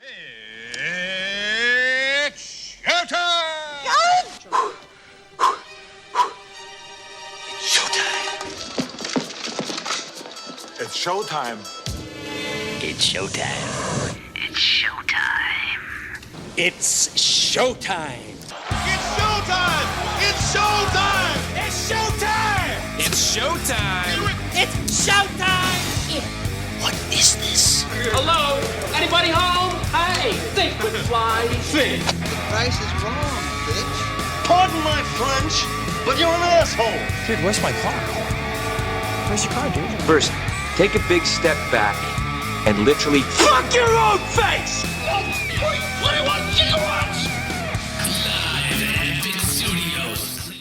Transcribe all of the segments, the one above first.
It's showtime! It's showtime. It's showtime. It's showtime. It's showtime. It's showtime! It's showtime! It's showtime. It's showtime. It's showtime. What is this? Hello? Anybody home? Hey, think McFly. Think. Price is wrong, bitch. Pardon my French, but you're an asshole! Dude, where's my car? Where's your car, dude? First, take a big step back and literally fuck your own face! 21 gigawatts! Live at Epic Studios.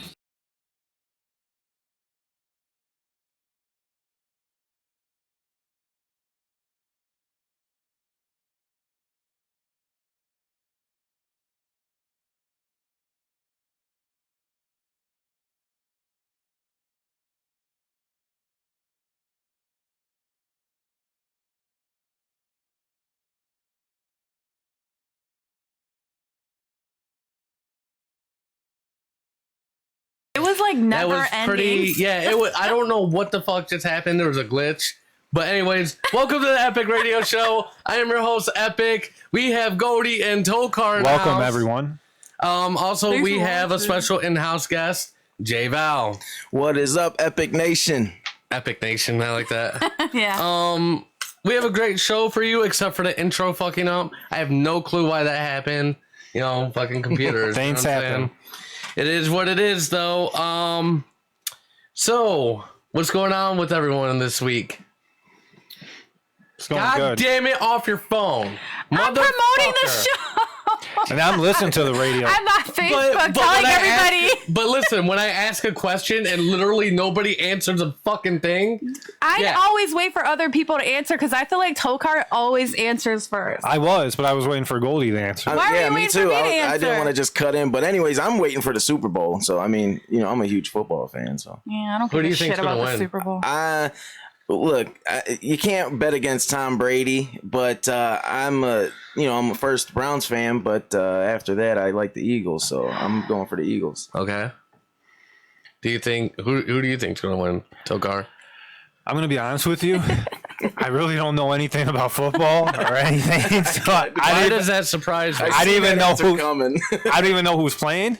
It was like never That was ending. pretty. Yeah, it was. I don't know what the fuck just happened. There was a glitch. But anyways, welcome to the Epic Radio Show. I am your host, Epic. We have Goldie and Tokar in the Welcome, house. everyone. Also, Thanks we for have a watching. special in-house guest, J Val. What is up, Epic Nation? Epic Nation, I like that. Yeah. We have a great show for you, except for the intro fucking up. I have no clue why that happened. You know, fucking computers. Things you know what I'm happen. saying? It is what it is, though. So what's going on with everyone this week? It's going God good. damn it, off your phone. I'm promoting the Motherfucker. show. And I'm listening to the radio. I'm on Facebook telling when I everybody. but listen, when I ask a question and literally nobody answers a fucking thing, I always wait for other people to answer because I feel like Tokar always answers first. I was, but I was waiting for Goldie to answer. Why were Yeah, you me waiting for too. me to I answer? didn't want to just cut in, but anyways, I'm waiting for the Super Bowl. So I mean, you know, I'm a huge football fan. So Yeah, I don't Who give do a you think's shit about gonna the win? Super Bowl. you can't bet against Tom Brady, but I'm a first Browns fan, but after that, I like the Eagles, so I'm going for the Eagles. okay. Do you think who do you think's gonna win, Tokar? I'm going to be honest with you. I really don't know anything about football or anything. So Why does that surprise me? I didn't even know who. coming. I don't even know who's playing.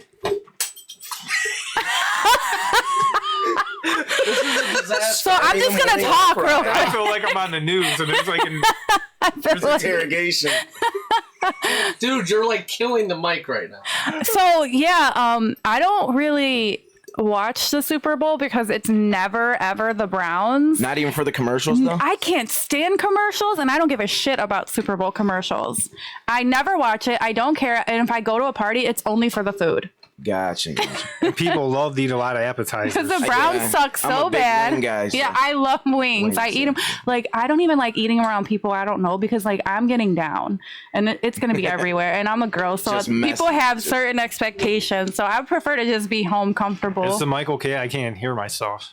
So I'm just gonna talk real quick. I feel like I'm on the news, and it's like There's interrogation. Dude, you're like killing the mic right now. So yeah, I don't really watch the Super Bowl because it's never ever the Browns. Not even for the commercials, though. I can't stand commercials, and I don't give a shit about Super Bowl commercials. I never watch it. I don't care. And if I go to a party, it's only for the food. Gotcha. people love to eat a lot of appetizers. Because the Browns suck I'm so a big bad. wing guy, so- Yeah, I love wings. I Wings, eat them. Like, I don't even like eating around people I don't know because, like, I'm getting down and it's going to be everywhere. And I'm a girl, so Just people messy. have certain expectations. So I prefer to just be home comfortable. Is the mic okay? I can't hear myself.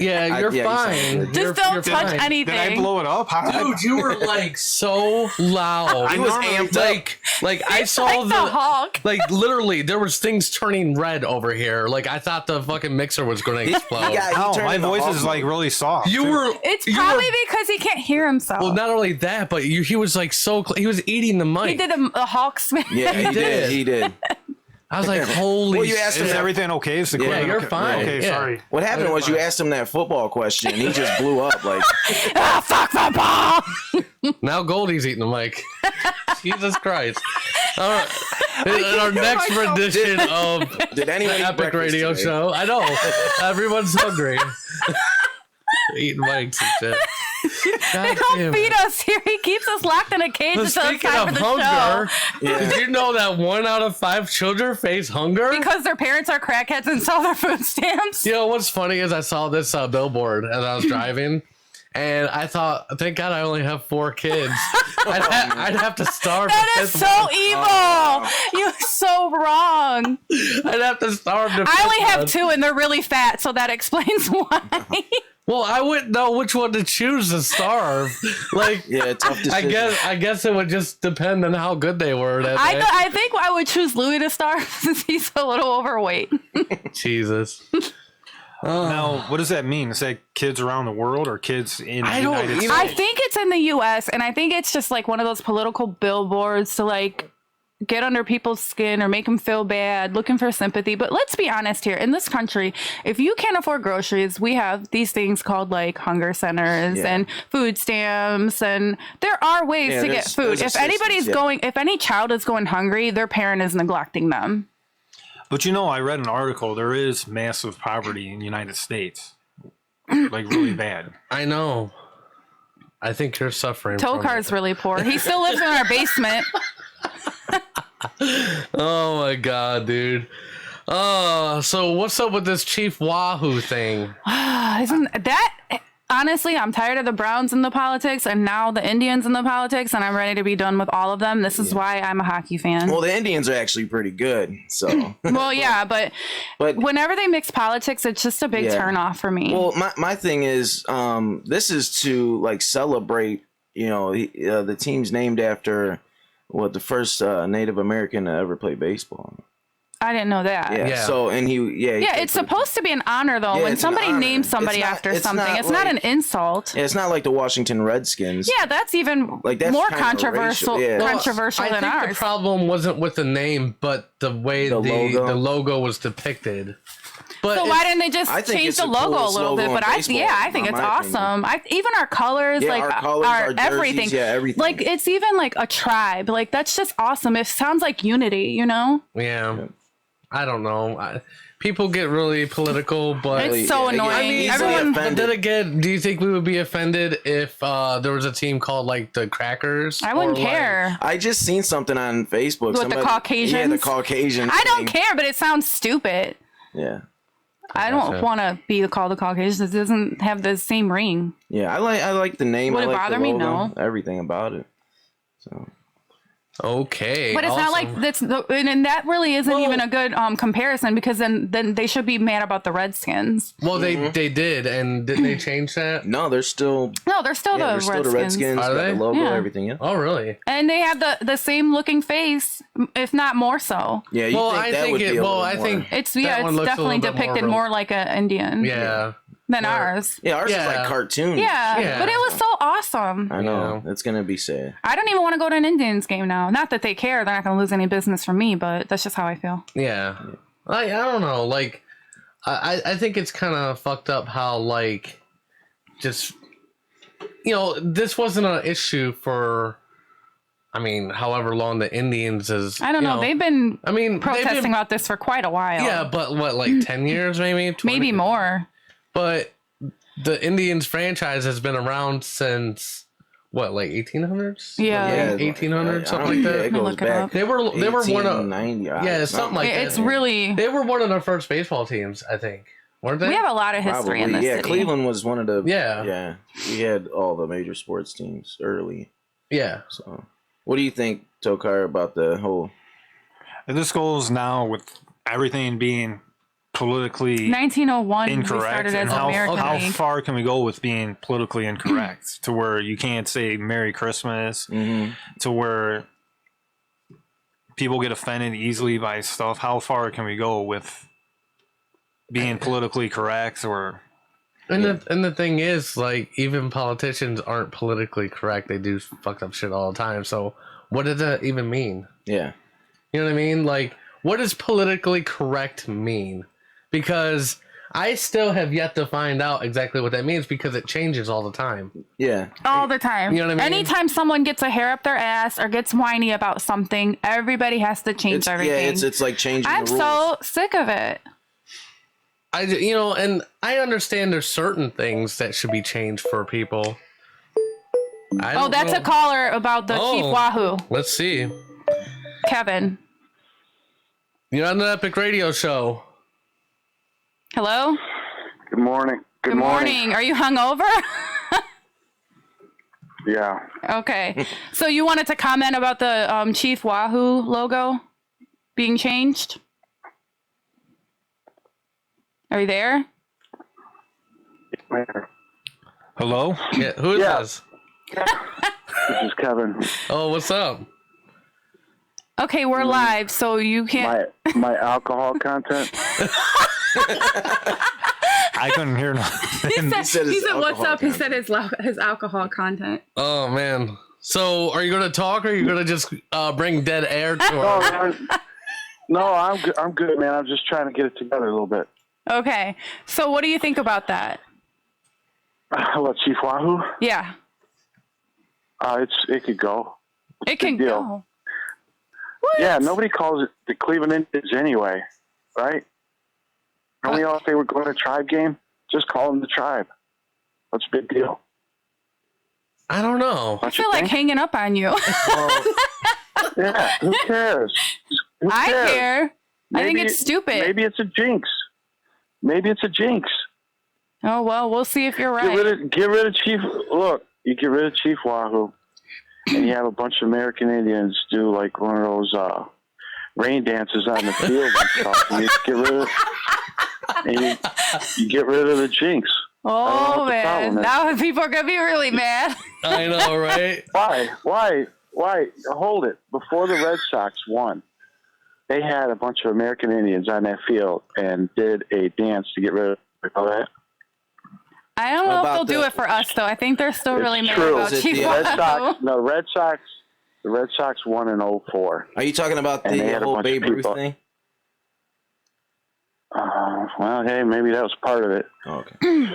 Yeah, you're you sound fine. good. just don't touch fine. anything. Did I blow it up? Dude, you were like so loud. He was amped up. Like I saw like the Hulk. like literally there was things turning red over here. Like I thought the fucking mixer was going to explode. Yeah, Ow, turned my into voice Hulk is like mode. really soft. You too. were. It's you probably were- because he can't hear himself. Well, not only that, but he was like so. He was eating the mic. he did a Hulk smash. Yeah, he did. did. He did. I was like, holy. Well, you asked shit. Is him everything okay? Is the Yeah, equipment you're okay? fine. Okay, Yeah. sorry. What happened was you asked him that football question, and he just blew up. Like, Ah, fuck football. Now Goldie's eating the mic. Jesus Christ. All right. In our next myself. rendition of did anyone the eat Epic breakfast Radio today? Show. I know. Everyone's hungry. Eating mics and shit. God Don't damn feed it. us here. He keeps us locked in a cage But until it's speaking time of for the hunger, show. Yeah. did you know that 1 out of 5 children face hunger? Because their parents are crackheads and sell their food stamps. You know what's funny is I saw this billboard as I was driving, and I thought, thank God I only have 4 kids. I'd have to starve. That the is fifth so one. evil. You're so wrong. I'd have to starve. The I only fifth have one. 2 and they're really fat, so that explains why. Well, I wouldn't know which one to choose to starve. Like, Yeah, tough decision. I guess it would just depend on how good they were. I think I would choose Louis to starve since he's a little overweight. Jesus. Now, what does that mean? Is that kids around the world or kids in the United States? I think it's in the U.S. and I think it's just like one of those political billboards to like get under people's skin or make them feel bad, looking for sympathy. But let's be honest here. In this country, if you can't afford groceries, we have these things called like hunger centers and food stamps. And there are ways to get food. If anybody's going, if any child is going hungry, their parent is neglecting them. But you know, I read an article. There is massive poverty in the United States. Like really bad. I know. I think you're suffering. Tokar's really poor. He still lives in our basement. Oh my god, dude. So what's up with this Chief Wahoo thing? Isn't that honestly, I'm tired of the Browns in the politics and now the Indians in the politics, and I'm ready to be done with all of them. This is why I'm a hockey fan. Well, the Indians are actually pretty good, so. Well, yeah, but whenever they mix politics, it's just a big turnoff for me. Well, my thing is, this is to like celebrate, you know, the team's named after the first Native American to ever play baseball. I didn't know that. Yeah. So, and it's supposed to be an honor, though. When somebody names somebody after something, it's not an insult. Yeah, it's not like the Washington Redskins. Yeah, that's even more controversial than ours. I think the problem wasn't with the name, but the way the logo was depicted. But so why didn't they just change the logo a little bit? But I think it's awesome. Even our colors, like our everything, everything. Like it's even like a tribe. Like that's just awesome. It sounds like unity, you know? Yeah. I don't know. People get really political, but it's so annoying. I mean, everyone. But then again, do you think we would be offended if there was a team called like the Crackers? I wouldn't care. I just seen something on Facebook with the Caucasians. Yeah, the Caucasian. I don't care, but it sounds stupid. Yeah. I don't want to be called the Caucasian. It doesn't have the same ring. Yeah, I like the name. Would it bother me? No. Everything about it. So. Okay, but it's not like that's and that really isn't even a good comparison because then they should be mad about the Redskins. Well, they did, and didn't they change that? No, they're still the Redskins. Are they? The logo, everything. Yeah. Oh, really? And they have the same looking face, if not more so. Yeah. I think it's definitely depicted more like an Indian. Yeah. Than ours. Yeah, ours is like cartoon. Yeah, but it was so awesome. I know. It's going to be sad. I don't even want to go to an Indians game now. Not that they care. They're not going to lose any business from me, but that's just how I feel. Yeah. I don't know. Like, I think it's kind of fucked up how, like, just, you know, this wasn't an issue for, I mean, however long the Indians is. I don't know. They've been protesting about this for quite a while. Yeah, but what, like 10 years maybe? 20? Maybe more. But the Indians franchise has been around since what, like 1800s? Yeah, 1800s, something like that. It goes back. They were one of something like that. It's really they were one of the first baseball teams, I think, weren't they? We have a lot of history in this city. Cleveland was one of the yeah. We had all the major sports teams early. Yeah. So, what do you think, Tokar, about the whole? And this goes now with everything being politically 1901 incorrect. We started as how far can we go with being politically incorrect to where you can't say Merry Christmas, to where people get offended easily by stuff? How far can we go with being politically correct? Or and the thing is, like, even politicians aren't politically correct. They do fucked up shit all the time. So what does that even mean? Yeah, you know what I mean? Like, what does politically correct mean? Because I still have yet to find out exactly what that means because it changes all the time. Yeah. All the time. You know what I mean? Anytime someone gets a hair up their ass or gets whiny about something, everybody has to change everything. Yeah, it's like changing I'm the rules. so sick of it. And I understand there's certain things that should be changed for people. That's a caller about the Chief Wahoo. Let's see. Kevin. You're on the Epic Radio Show. Hello? Good morning. Good morning. Are you hungover? Yeah. Okay. So you wanted to comment about the Chief Wahoo logo being changed? Are you there? Hello? Yeah, who is this? This is Kevin. Oh, what's up? Okay, we're live, so you can't. My alcohol content. I couldn't hear nothing. He said what's up? He said his alcohol content. Oh man. So, are you going to talk, or are you going to just bring dead air to her? No, I'm good. I'm good, man. I'm just trying to get it together a little bit. Okay, so what do you think about that? What, Chief Wahoo? Yeah, It could go. it can deal. go. What? Yeah, nobody calls it the Cleveland Indians anyway, right? Don't we all say we're going to a tribe game? Just call them the tribe. What's the big deal? I don't know. I feel like hanging up on you. Yeah, who cares? Who I cares? care. I think it's stupid. Maybe it's a jinx. Oh well, we'll see if you're right. Get rid of Chief. Look, you get rid of Chief Wahoo, and you have a bunch of American Indians do like one of those rain dances on the field and stuff. And you get rid of, and you get rid of the jinx. Oh man, now people are gonna be really mad. I know, right? Why? Hold it. Before the Red Sox won, they had a bunch of American Indians on that field and did a dance to get rid of that. I don't know if they'll do it for us though. I think they're still really mad about Chief Wahoo. The Red Sox won in 2004. Are you talking about the whole Babe Ruth thing? Well, hey, maybe that was part of it. Oh, okay.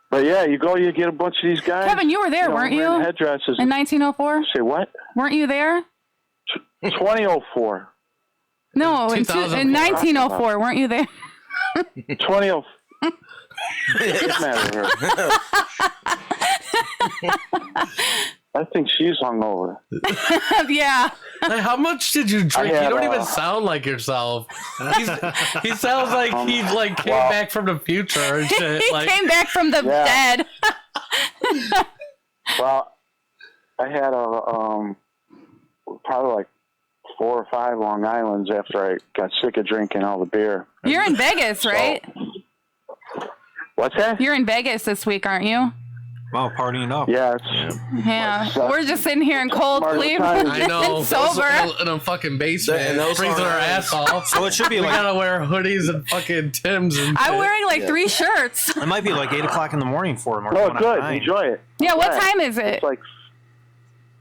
But yeah, you get a bunch of these guys. Kevin, you were there, weren't you? Headdresses. In 1904? Say what? Weren't you there? 2004. No, in 1904. Weren't you there? 2004. What's the matter with her? I think she's hungover. Yeah. Like, how much did you drink? You don't even sound like yourself. He sounds like he came back from the future and shit. He came back from the dead. Well, I had probably like 4 or 5 Long Islands after I got sick of drinking all the beer. You're in Vegas, right? What's that? You're in Vegas this week, aren't you? Wow, partying up. Yeah. Yeah. We're just sitting here in cold Cleveland. I know. Sober. In a fucking basement. And freezing our ass off. So it should be we like... gotta wear hoodies and fucking Timbs and I'm shit. wearing like 3 shirts. It might be like 8 o'clock in the morning for him. Oh, good. Enjoy it. Yeah, what time is it?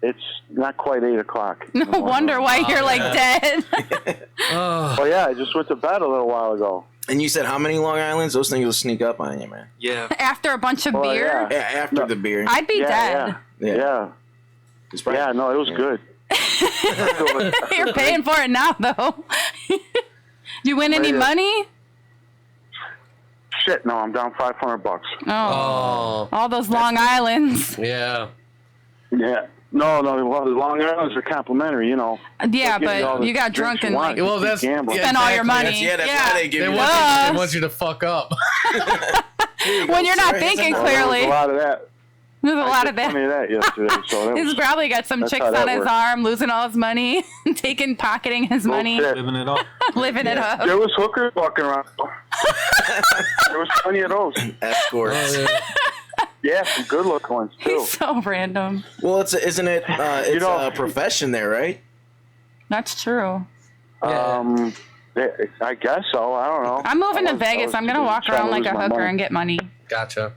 It's not quite 8 o'clock. No wonder why you're like dead. Oh yeah, I just went to bed a little while ago. And you said how many Long Islands? Those things will sneak up on you, man. Yeah. After a bunch of beer? Yeah, after the beer. I'd be dead. Yeah. Yeah, no, it was good. You're paying for it now, though. You win any money? Shit, no, I'm down $500. Oh. All those Long Islands. Yeah. Yeah. No, the Long Islands are complimentary, you know. Yeah, but you got drunk and like spent all your money. That's why they give you they want you to fuck up. When you're not thinking clearly. There's a lot of that. There's a lot of that. Plenty of that yesterday. So He's probably got some chicks on his arm, losing all his money, pocketing his money. Living it up. Living it up. There was hookers walking around. There was plenty of those. Escorts. Yeah, some good looking ones too. He's so random. Well, isn't it? It's a profession there, right? That's true. I guess so. I don't know. I'm moving to Vegas. I'm gonna walk around like a hooker and get money. Gotcha.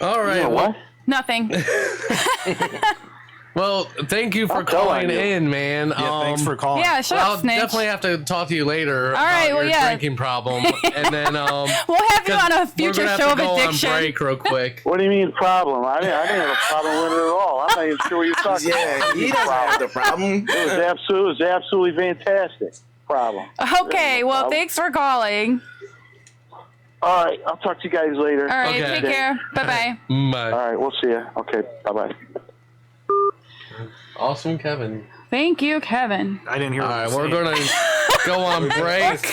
All right. You know what? Nothing. Well, thank you for calling in, man. Yeah, thanks for calling. Yeah, shut I'll up, snitch. definitely have to talk to you later All right, about well, your drinking problem, and then we'll have you on a future we're gonna show have to of go addiction. on break real quick. What do you mean problem? I didn't have a problem with it at all. I'm not even sure what you're talking about. Yeah, he doesn't have the problem. It was absolutely fantastic. Problem. Okay, well, thanks for calling. All right, I'll talk to you guys later. All right, take care. Bye-bye. Bye. All right, we'll see you. Okay, bye-bye. Awesome, Kevin. Thank you, Kevin. I didn't hear All what right, you we're were going to go on break.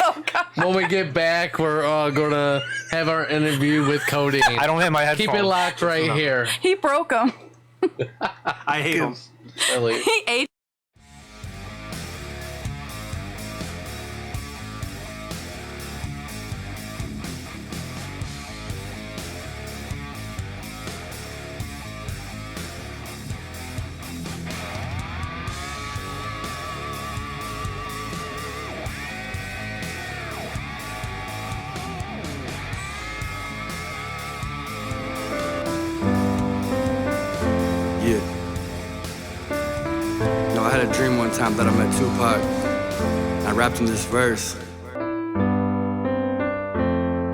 When we get back, we're going to have our interview with Codeine. I don't have my headphones. Keep it locked right here. He broke them. I hate him. Really. He ate a dream one time that I met Tupac. I rapped in this verse.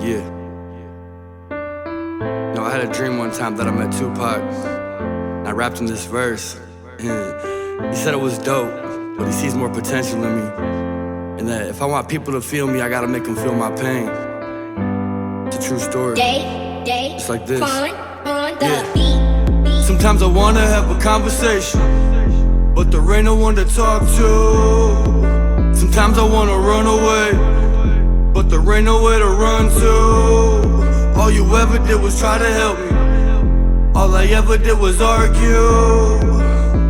Yeah. No, I had a dream one time that I met Tupac. I rapped in this verse. And he said it was dope, but he sees more potential in me. And that if I want people to feel me, I gotta make them feel my pain. It's a true story. It's like this. Yeah. Sometimes I wanna have a conversation, but there ain't no one to talk to. Sometimes I wanna run away, but there ain't nowhere to run to. All you ever did was try to help me. All I ever did was argue.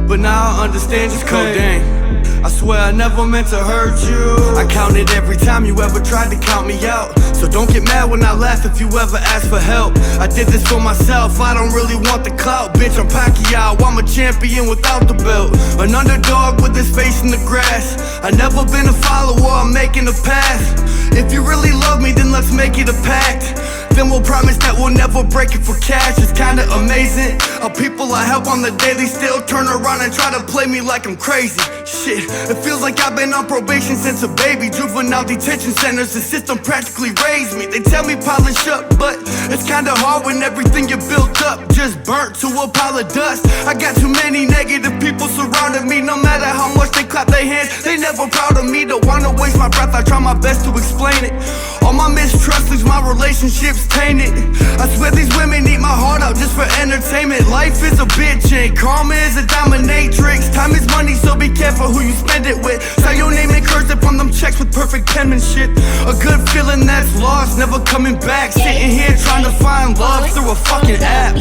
But now I understand your Codeine. I swear I never meant to hurt you. I counted every time you ever tried to count me out. So don't get mad when I laugh if you ever ask for help. I did this for myself, I don't really want the clout. Bitch, I'm Pacquiao, I'm a champion without the belt. An underdog with his face in the grass. I never been a follower, I'm making a path. If you really love me, then let's make it a pact. Then we'll promise that we'll never break it for cash. It's kinda amazing how people I help on the daily still turn around and try to play me like I'm crazy. Shit, it feels like I've been on probation since a baby. Juvenile detention centers, the system practically raised me. They tell me polish up, but it's kinda hard when everything you built up just burnt to a pile of dust. I got too many negative people surrounding me. No matter how much they clap their hands, they never proud of me. Don't wanna waste my breath, I try my best to explain it. All my mistrust leaves my relationships tainted. I swear these women eat my heart out just for entertainment. Life is a bitch and karma is a dominatrix. Time is money, so be careful who you spend it with. Say your name and curse it on them checks with perfect penmanship. A good feeling that's lost, never coming back. Sitting here trying to find love through a fucking app.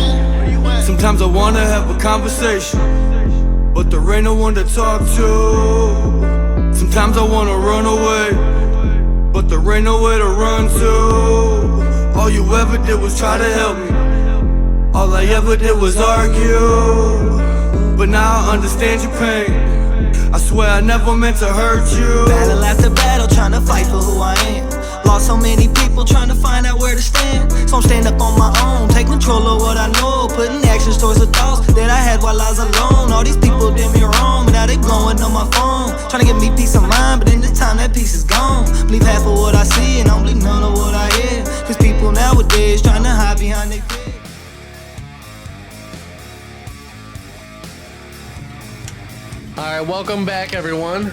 Sometimes I wanna have a conversation, but there ain't no one to talk to. Sometimes I wanna run away, but there ain't nowhere to run to. All you ever did was try to help me. All I ever did was argue. But now I understand your pain. I swear I never meant to hurt you. Battle after battle, trying to fight for who I am. Lost so many people trying to find out where to stand. So I'm stand up on my own, take control of what I know. Putting actions towards the thoughts that I had while I was alone. All these people did me wrong, but now they blowing on my phone. Trying to give me peace of mind, but in this time that peace is gone. Believe half of what I see and I don't believe none of what I hear. Cause people nowadays trying to hide behind their fear. Alright, welcome back everyone.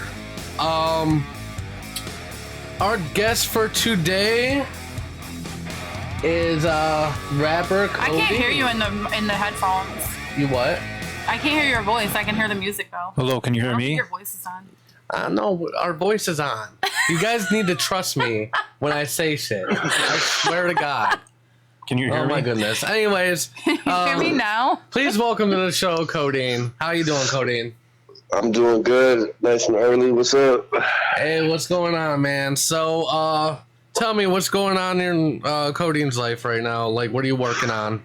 Our guest for today is rapper Codeine. I can't hear you in the headphones. You what? I can't hear your voice. I can hear the music though. Hello, can you hear me? Your voice is on. No, our voice is on. You guys need to trust me when I say shit. I swear to God. Can you hear me? Oh my goodness. Anyways, You hear me now? please welcome to the show, Codeine. How you doing, Codeine? I'm doing good. Nice and early. What's up? Hey, what's going on, man? So, tell me what's going on in Codeine's life right now. Like, what are you working on?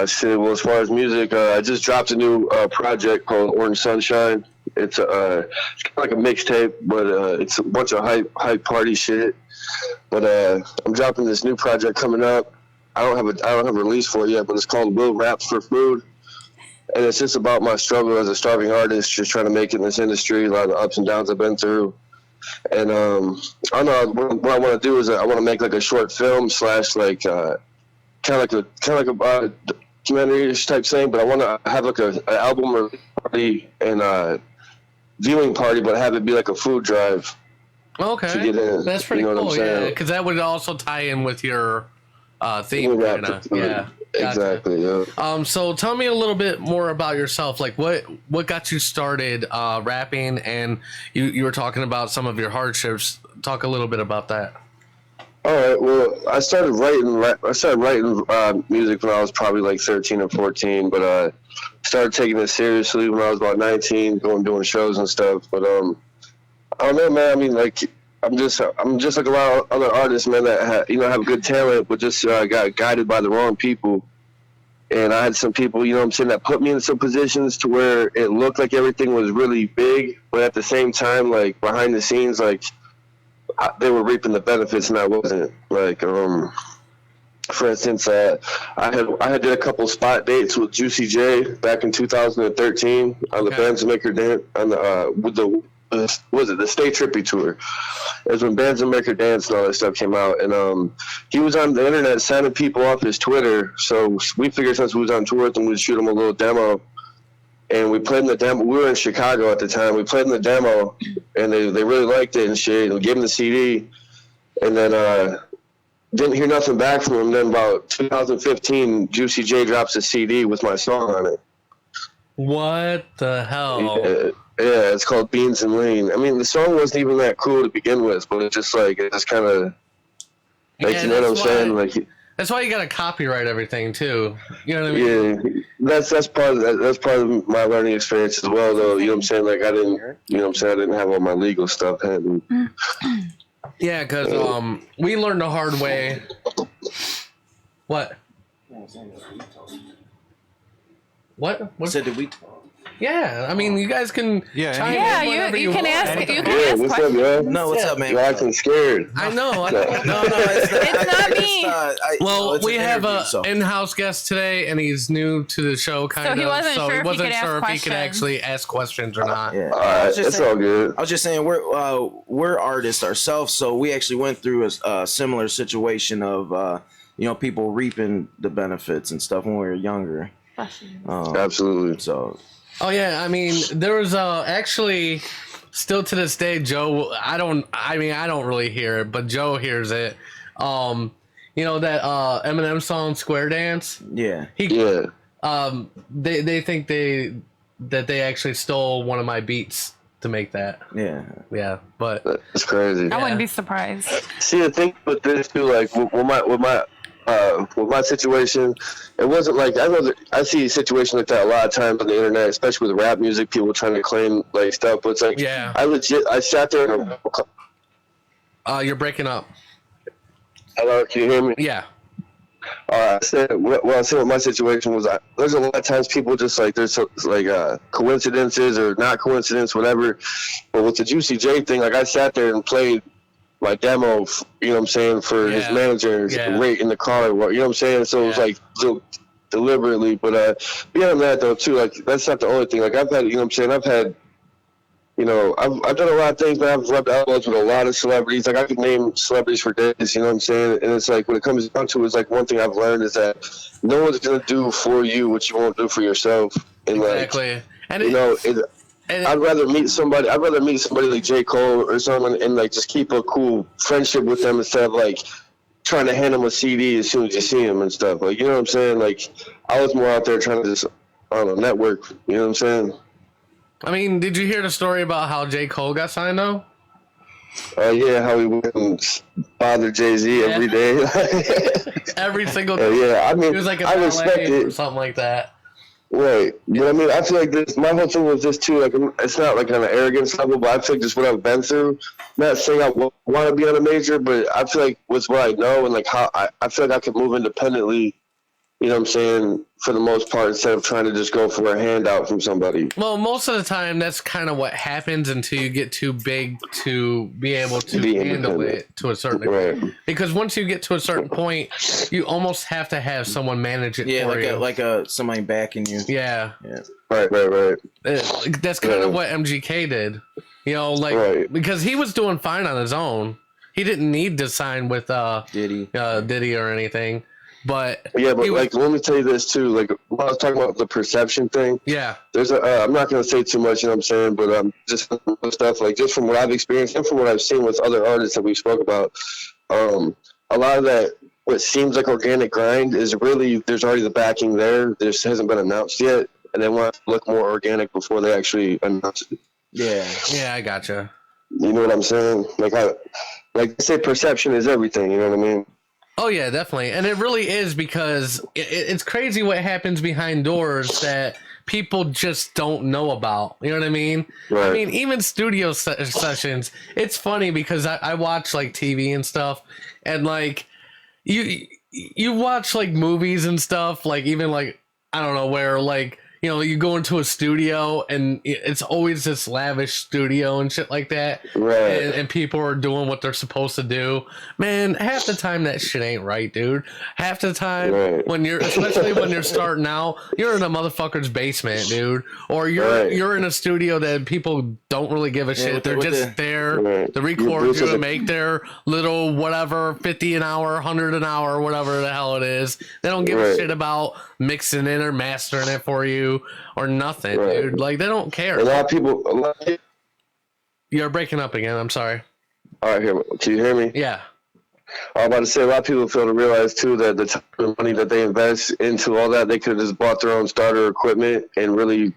Shit. Well, as far as music, I just dropped a new project called Orange Sunshine. It's kind of like a mixtape, but it's a bunch of hype party shit. But I'm dropping this new project coming up. I don't have a release for it yet, but it's called Will Raps for Food. And it's just about my struggle as a starving artist, just trying to make it in this industry, a lot of the ups and downs I've been through. And I don't know, what I want to do is I want to make like a short film / like kind of like a documentary-ish type thing, but I want to have like an album or party and viewing party, but have it be like a food drive. Okay, to get in. That's pretty cool. Yeah, because that would also tie in with your theme. Yeah, gotcha. Exactly. Yeah. So tell me a little bit more about yourself. Like, what got you started rapping? And you were talking about some of your hardships. Talk a little bit about that. All right. Well, I started writing music when I was probably like 13 or 14, but I started taking it seriously when I was about 19, doing shows and stuff. But I don't know, man. I mean, like, I'm just like a lot of other artists, man, that have good talent, but just got guided by the wrong people. And I had some people, that put me in some positions to where it looked like everything was really big, but at the same time, like behind the scenes, like they were reaping the benefits and I wasn't. Like, For instance, I had did a couple spot dates with Juicy J back in 2013 on the Bands and Maker Dance on the with the the Stay Trippy tour. It was when Bands and Maker Dance and all that stuff came out, and he was on the internet signing people off his Twitter. So we figured since we was on tour with him, we'd shoot him a little demo. And we played in the demo. We were in Chicago at the time. We played in the demo, and they really liked it and shit. And we gave him the CD, and then didn't hear nothing back from him. Then about 2015, Juicy J drops a CD with my song on it. What the hell? Yeah, it's called Beans and Lean. I mean, the song wasn't even that cool to begin with, but it just kind of, like, you know what I'm saying? Like, that's why you gotta copyright everything too. You know what I mean? Yeah, that's part of my learning experience as well, though. You know what I'm saying? Like, I didn't have all my legal stuff handled. Yeah, because we learned the hard way. What? What? Said did we? Yeah, I mean, you guys can. Chime in whenever you can want. ask. You can ask what's questions. up, yo? No, what's up, man? You're acting scared. I know. No, it's not me. Well, it's we an have interview, a in-house guest today, and he's new to the show, kind of. he wasn't sure if he could ask if he could questions. actually ask questions or not. Yeah. All right, it's all good. I was just saying we're artists ourselves, so we actually went through a similar situation of people reaping the benefits and stuff when we were younger. Absolutely. So. Oh yeah, I mean, there was actually still to this day, Joe. I don't really hear it, but Joe hears it. You know that Eminem song "Square Dance"? Yeah. They think that they actually stole one of my beats to make that. Yeah, but it's crazy. I wouldn't be surprised. See, the thing with this too, like with my situation, it wasn't like I see a situation like that a lot of times on the internet, especially with rap music, people trying to claim like stuff. But it's like, I sat there and you're breaking up. Hello, can you hear me? Yeah. I said what I said with my situation was there's a lot of times people just like there's like coincidences or not coincidence, whatever. But with the Juicy J thing, like I sat there and played my demo, you know what I'm saying, for his manager right in the car, you know what I'm saying? So it was like deliberately, but beyond that though too, like that's not the only thing. Like I've had, you know what I'm saying, I've done a lot of things, but I've rubbed elbows with a lot of celebrities. Like I could name celebrities for days, you know what I'm saying? And it's like when it comes down to it, it's like one thing I've learned is that no one's gonna do for you what you won't do for yourself. And exactly. I'd rather meet somebody like J. Cole or someone and like just keep a cool friendship with them instead of like trying to hand them a CD as soon as you see them and stuff. Like, you know what I'm saying? Like I was more out there trying to just, I don't know, network. You know what I'm saying? I mean, did you hear the story about how J. Cole got signed though? Yeah, how he went and bothered Jay-Z every day. Every single day. Yeah, I mean, he was like I respect it. Or something like that. Right. But I mean, I feel like this, my whole thing was this too, like, it's not like on an arrogance level, but I feel like just what I've been through, not saying I want to be on a major, but I feel like with what I know and like how I feel like I could move independently, you know what I'm saying, for the most part, instead of trying to just go for a handout from somebody. Well, most of the time, that's kind of what happens until you get too big to be able to handle it to a certain degree. Right. Because once you get to a certain point, you almost have to have someone manage it for you. Like somebody backing you. Yeah. Right. That's kind of what MGK did. You know, like, because he was doing fine on his own. He didn't need to sign with Diddy or anything. But let me tell you this too. Like when I was talking about the perception thing. Yeah. There's I'm not gonna say too much, you know what I'm saying, but just stuff like just from what I've experienced and from what I've seen with other artists that we spoke about, a lot of that what seems like organic grind is really there's already the backing there. This hasn't been announced yet, and they want to look more organic before they actually announce it. Yeah, I gotcha. You know what I'm saying? Like they say perception is everything. You know what I mean? Oh yeah, definitely, and it really is because it's crazy what happens behind doors that people just don't know about. You know what I mean? Right. I mean, even studio sessions. It's funny because I watch like TV and stuff, and like you watch like movies and stuff, like even like I don't know where like you know, you go into a studio and it's always this lavish studio and shit like that. Right. And people are doing what they're supposed to do. Man, half the time that shit ain't right, dude. Half the time when especially when you're starting out, you're in a motherfucker's basement, dude. Or you're in a studio that people don't really give a shit. They're just there to record you and make their little whatever, 50 an hour, 100 an hour, whatever the hell it is. They don't give a shit about mixing it or mastering it for you or nothing, dude. Like, they don't care. A lot of people. You're breaking up again. I'm sorry. All right, can you hear me? Yeah. I was about to say, a lot of people fail to realize too that the time and money that they invest into all that, they could have just bought their own starter equipment and really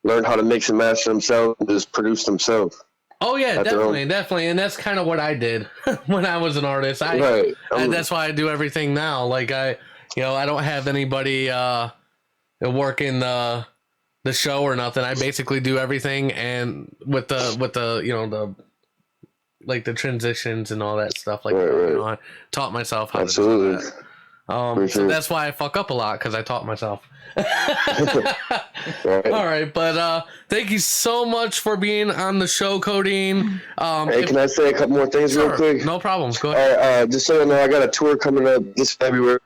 learn how to mix and master themselves and just produce themselves. Oh yeah, definitely, and that's kind of what I did when I was an artist. That's why I do everything now. Like I don't have anybody working the show or nothing. I basically do everything, and with the you know the transitions and all that stuff. Like you know, I taught myself how to do that. So that's why I fuck up a lot, because I taught myself. All right, but thank you so much for being on the show, Codeine. Hey, can I say a couple more things real quick? No problem. Go ahead. All right, just so you know, I got a tour coming up this February,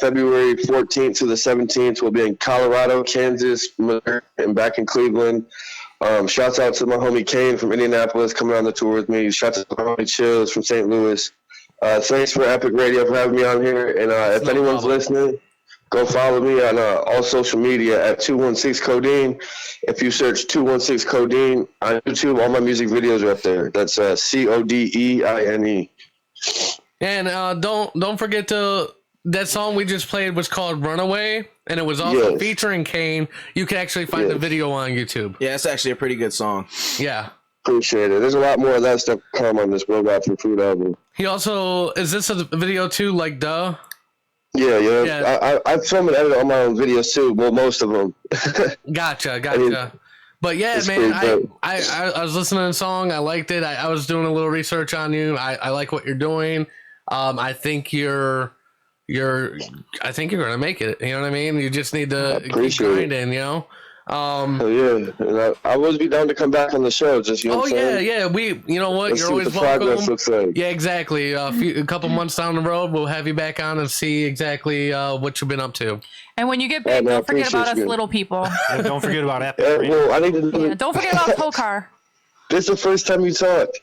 February 14th to the 17th. We'll be in Colorado, Kansas, Missouri, and back in Cleveland. Shouts out to my homie Kane from Indianapolis coming on the tour with me. Shouts out to my homie Chills from St. Louis. Thanks for Epic Radio for having me on here. And if anyone's listening, go follow me on all social media at 216 Codeine. If you search 216 Codeine on YouTube, all my music videos are up there. That's CODEINE. And don't forget that song we just played was called Runaway, and it was also featuring Kane. You can actually find the video on YouTube. Yeah, it's actually a pretty good song. Yeah. Appreciate it. There's a lot more of that stuff come on this Robot for Food album. He also, is this a video too, like Duh? Yeah. I film and edit all my own videos too. Well, most of them. Gotcha. I mean, but yeah, man, I was listening to the song. I liked it. I was doing a little research on you. I like what you're doing. I think you're gonna make it. You know what I mean? You just need to keep grinding. You know. And I always be down to come back on the show. Just you know. Yeah. You know what? Let's You're see always what the welcome. progress looks like. Yeah, exactly. A couple months down the road, we'll have you back on and see exactly what you've been up to. And when you get big, don't forget about us little people. And don't forget about Epic. Well, I need to. Don't forget about Tokar. This is the first time you talked.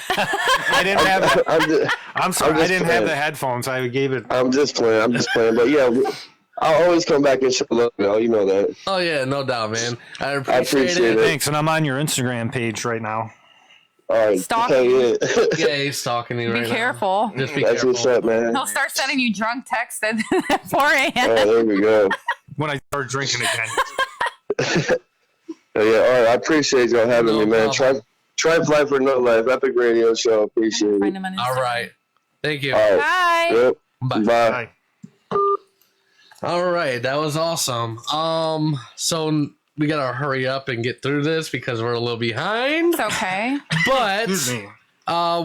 I didn't have. I'm sorry. I didn't have the headphones. I gave it. I'm just playing. But yeah, I'll always come back and show love. You know that. Oh yeah, no doubt, man. I appreciate it. Thanks, and I'm on your Instagram page right now. All right. Stalking. Yeah, he's stalking you right now. Be careful. Just be That's careful. what's up, man. He'll start sending you drunk texts at 4 a.m. Oh, there we go. When I start drinking again. Yeah, all right. I appreciate y'all having me, man. Try Fly for No Life, Epic Radio Show. Appreciate it. All right. Thank you. All right. Bye. Yep. Bye. Bye. All right, that was awesome. So we gotta hurry up and get through this because we're a little behind. It's okay. But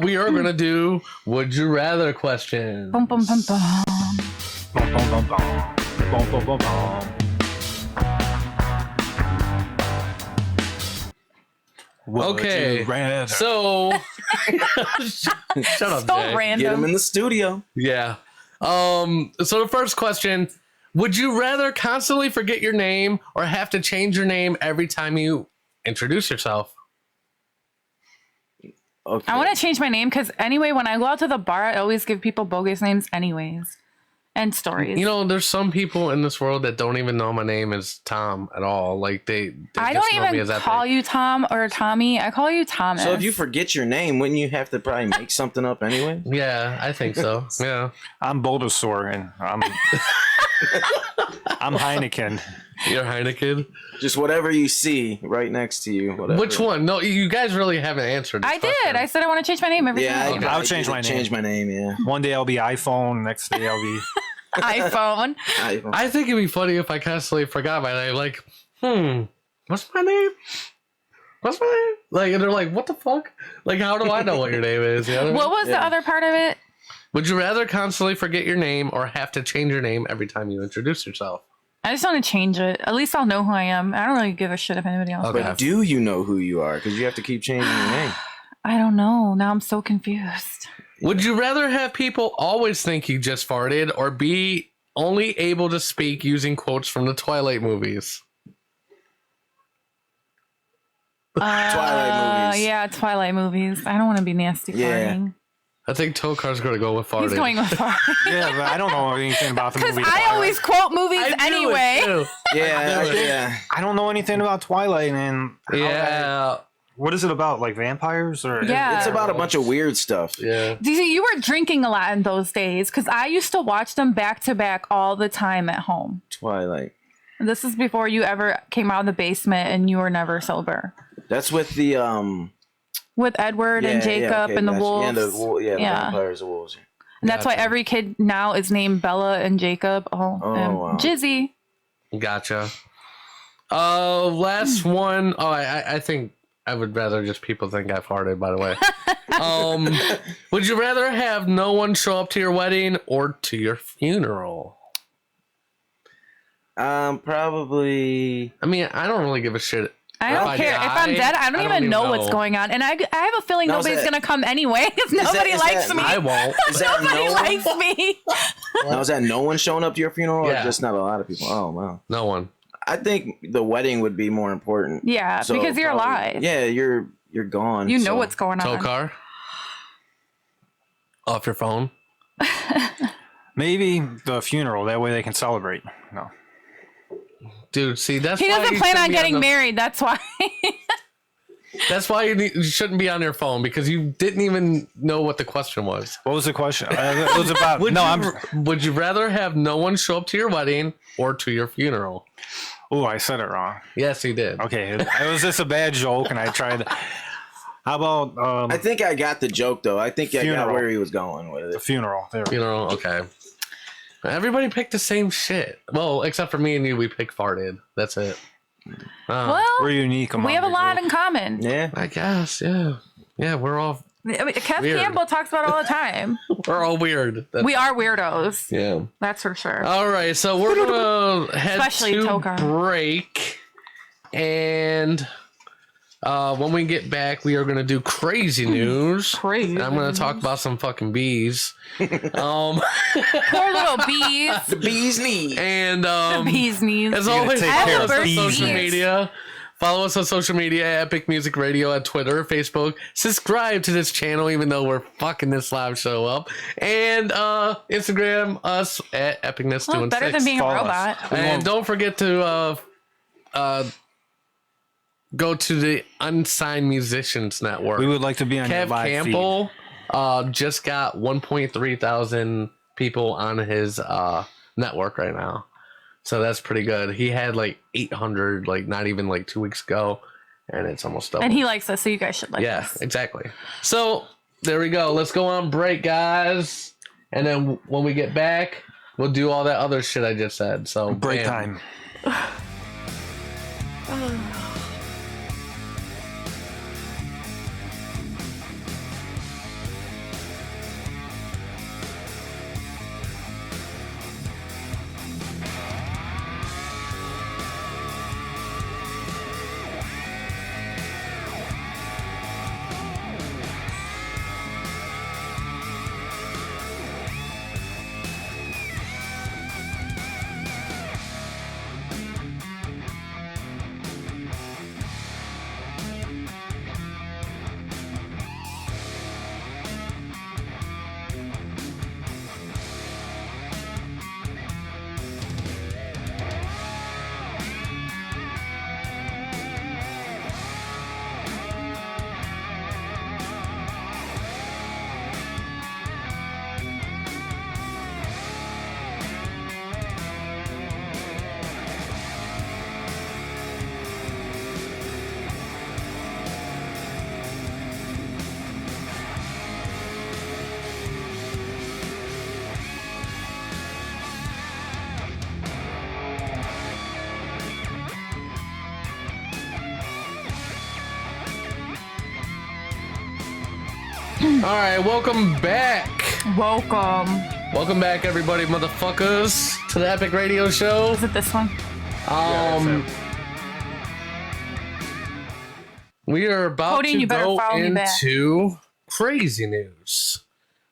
we are gonna do Would You Rather question. Bum, bum, bum, bum. Bum, bum, bum, bum. Bum, bum, bum, bum. Okay, so shut up, Jay. Random. Get him in the studio. Yeah. So the first question: would you rather constantly forget your name or have to change your name every time you introduce yourself? Okay. I want to change my name because anyway, when I go out to the bar, I always give people bogus names anyways. And stories. You know, there's some people in this world that don't even know my name is Tom at all. Like they I just don't know me even as call you Tom or Tommy. I call you Thomas. So if you forget your name, wouldn't you have to probably make something up anyway? Yeah, I think so. Yeah. I'm Bulbasaur and I'm Heineken. You're Heineken? Just whatever you see right next to you. Whatever. Which one? No, you guys really haven't answered this I question. did. I said I want to change my name every time. I'll change my name. Change my name, yeah. One day I'll be iPhone, next day I'll be iPhone. I think it'd be funny if I constantly forgot my name. Like, what's my name? What's my name? Like, and they're like, what the fuck? Like, how do I know what your name is? You know What was the other part of it? Would you rather constantly forget your name or have to change your name every time you introduce yourself? I just want to change it. At least I'll know who I am. I don't really give a shit if anybody else does. But do you know who you are? Because you have to keep changing your name. I don't know. Now I'm so confused. Would you rather have people always think you just farted or be only able to speak using quotes from the Twilight movies? Twilight movies. Yeah, Twilight movies. I don't want to be nasty farting. I think Tokar's going to go with farting. He's going with farting. Yeah, but I don't know anything about the movie. Because I always quote movies anyway. Yeah. I don't know anything about Twilight, and yeah. What is it about? Like vampires, or Yeah. It's about a bunch of weird stuff. Yeah. You were drinking a lot in those days because I used to watch them back to back all the time at home. Twilight. This is before you ever came out of the basement and you were never sober. That's with the With Edward and Jacob and the wolves. Yeah, the vampires and wolves. And that's why every kid now is named Bella and Jacob. wow. Jizzy. Gotcha. Last one. Oh, I think I would rather just people think I farted, by the way. Would you rather have no one show up to your wedding or to your funeral? Probably. I mean, I don't really give a shit. I don't care. If I'm dead, I don't even know what's going on. And I have a feeling nobody's going to come anyway because nobody likes me. I won't. Nobody likes me. Now, is that no one showing up to your funeral or just not a lot of people? Oh, wow. No one. I think the wedding would be more important. Yeah, because you're alive. Yeah, you're gone. You know what's going on. Tokar? Off your phone? Maybe the funeral. That way they can celebrate. No. Dude, see, that's he why doesn't you plan shouldn't on be getting the- married. That's why. That's why you shouldn't be on your phone because you didn't even know what the question was. What was the question? It was about. Would you rather have no one show up to your wedding or to your funeral? Oh, I said it wrong. Yes, you did. Okay, it was just a bad joke, and I tried. How about? I think I got the joke though. I think I got where he was going with it. The funeral. There. Funeral. Okay. Everybody picked the same shit. Well, except for me and you, we picked farted. That's it. Well, we're unique. We have a lot in common. Yeah, I guess. Yeah, yeah. We're all. I mean, Kev weird. Campbell talks about it all the time. We're all weird. We are weirdos. Yeah, that's for sure. All right, so we're gonna head Especially to Tokar. break, and when we get back, we are gonna do crazy news. Crazy. And I'm gonna talk about some fucking bees. Poor little bees. The bee's knees. And The bee's knees. as always, follow us on Bees. social media. Follow us on social media, Epic Music Radio at Twitter, Facebook. Subscribe to this channel, even though we're fucking this live show up. And Instagram us at Epicness Well, doing better than being a robot. And don't forget to go to the Unsigned Musicians Network. We would like to be on your Kev live Campbell just got 1.3 thousand people on his network right now. So that's pretty good. He had like 800, like not even like 2 weeks ago, and it's almost double. And he likes us, so you guys should like us. Yeah, exactly. So there we go. Let's go on break, guys. And then when we get back, we'll do all that other shit I just said. So Break bam. time. All right, welcome back. Welcome. Welcome back, everybody, motherfuckers, to to the Epic Radio Show. Is it this one? We are about Codeine, to you better go follow me back. into crazy news.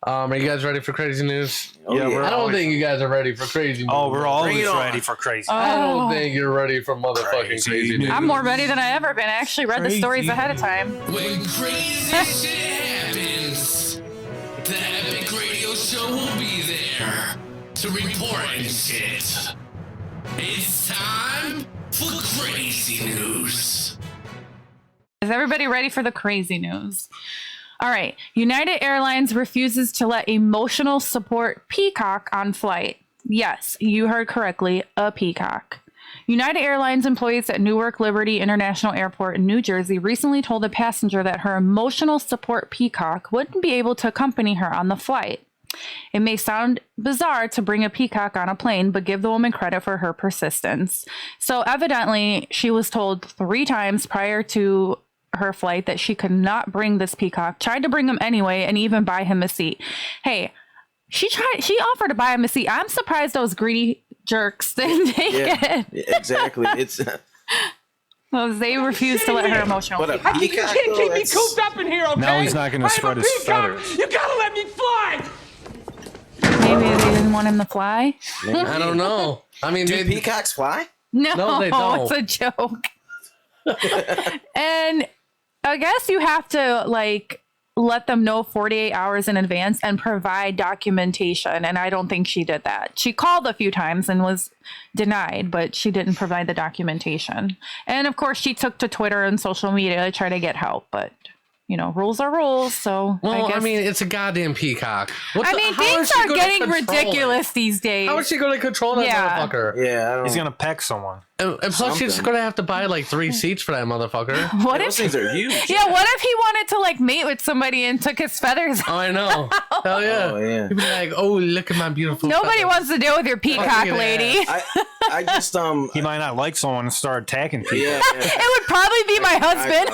Are you guys ready for crazy news? I don't think you guys are ready for crazy news. Oh, we're always ready for crazy. I don't think you're ready for motherfucking crazy news. I'm more ready than I ever been. I actually read the stories ahead of time. When crazy shit happens, the Epic Radio Show will be there to report and shit. It's time for crazy news. Is everybody ready for the crazy news? All right. United Airlines refuses to let emotional support peacock on flight. Yes, you heard correctly, a peacock. United Airlines employees at Newark Liberty International Airport in New Jersey recently told a passenger that her emotional support peacock wouldn't be able to accompany her on the flight. It may sound bizarre to bring a peacock on a plane, but give the woman credit for her persistence. So evidently, she was told 3 times prior to her flight that she could not bring this peacock, tried to bring him anyway, and even buy him a seat. Hey, she offered to buy him a seat. I'm surprised those greedy jerks didn't take it. Exactly. It's well, they refused to let her emotional. But a You peacock, can't keep though, me cooped up in here, okay? Now he's not gonna I'm spread a his peacock. feathers. You gotta let me fly. Maybe they didn't want him to fly. I don't know. I mean, do peacocks fly? No, they don't. It's a joke. And I guess you have to like let them know 48 hours in advance and provide documentation. And I don't think she did that. She called a few times and was denied, but she didn't provide the documentation. And of course, she took to Twitter and social media to try to get help. But, you know, rules are rules. So well, I guess... mean, it's a goddamn peacock. Things are getting ridiculous these days. How is she going to control that motherfucker? Yeah, I don't He's gonna peck someone. And plus, she's going to have to buy like 3 seats for that motherfucker. What those things are huge. Yeah, what if he wanted to like mate with somebody and took his feathers? Oh, I know. Hell yeah. Oh, yeah. He'd be like, oh, look at my beautiful Nobody feathers. wants to deal with your peacock, lady. I just He might not like someone and start attacking people. Yeah, It would probably be my husband.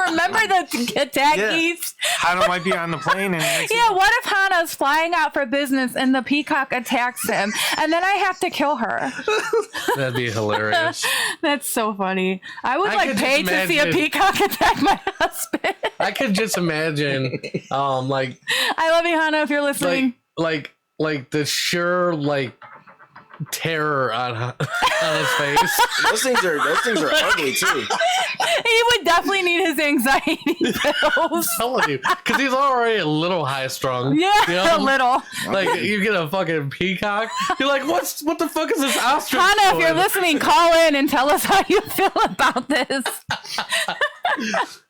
Remember the attack geese? Hana might be on the plane and Yeah, what if Hana's flying out for business and the peacock attacks him and then I have to kill her? That'd be hilarious. That's so funny. I would I like could pay just to see a imagine- peacock attack my husband. I could just imagine, like, I love you, Hana, if you're listening. like the sheer terror on his face. those things are ugly too. He would definitely need his anxiety pills. I'm telling you, because he's already a little high strung. Yeah, a little. Like you get a fucking peacock, you're like, what the fuck is this ostrich? Hana, if you're doing? listening, call in and tell us how you feel about this.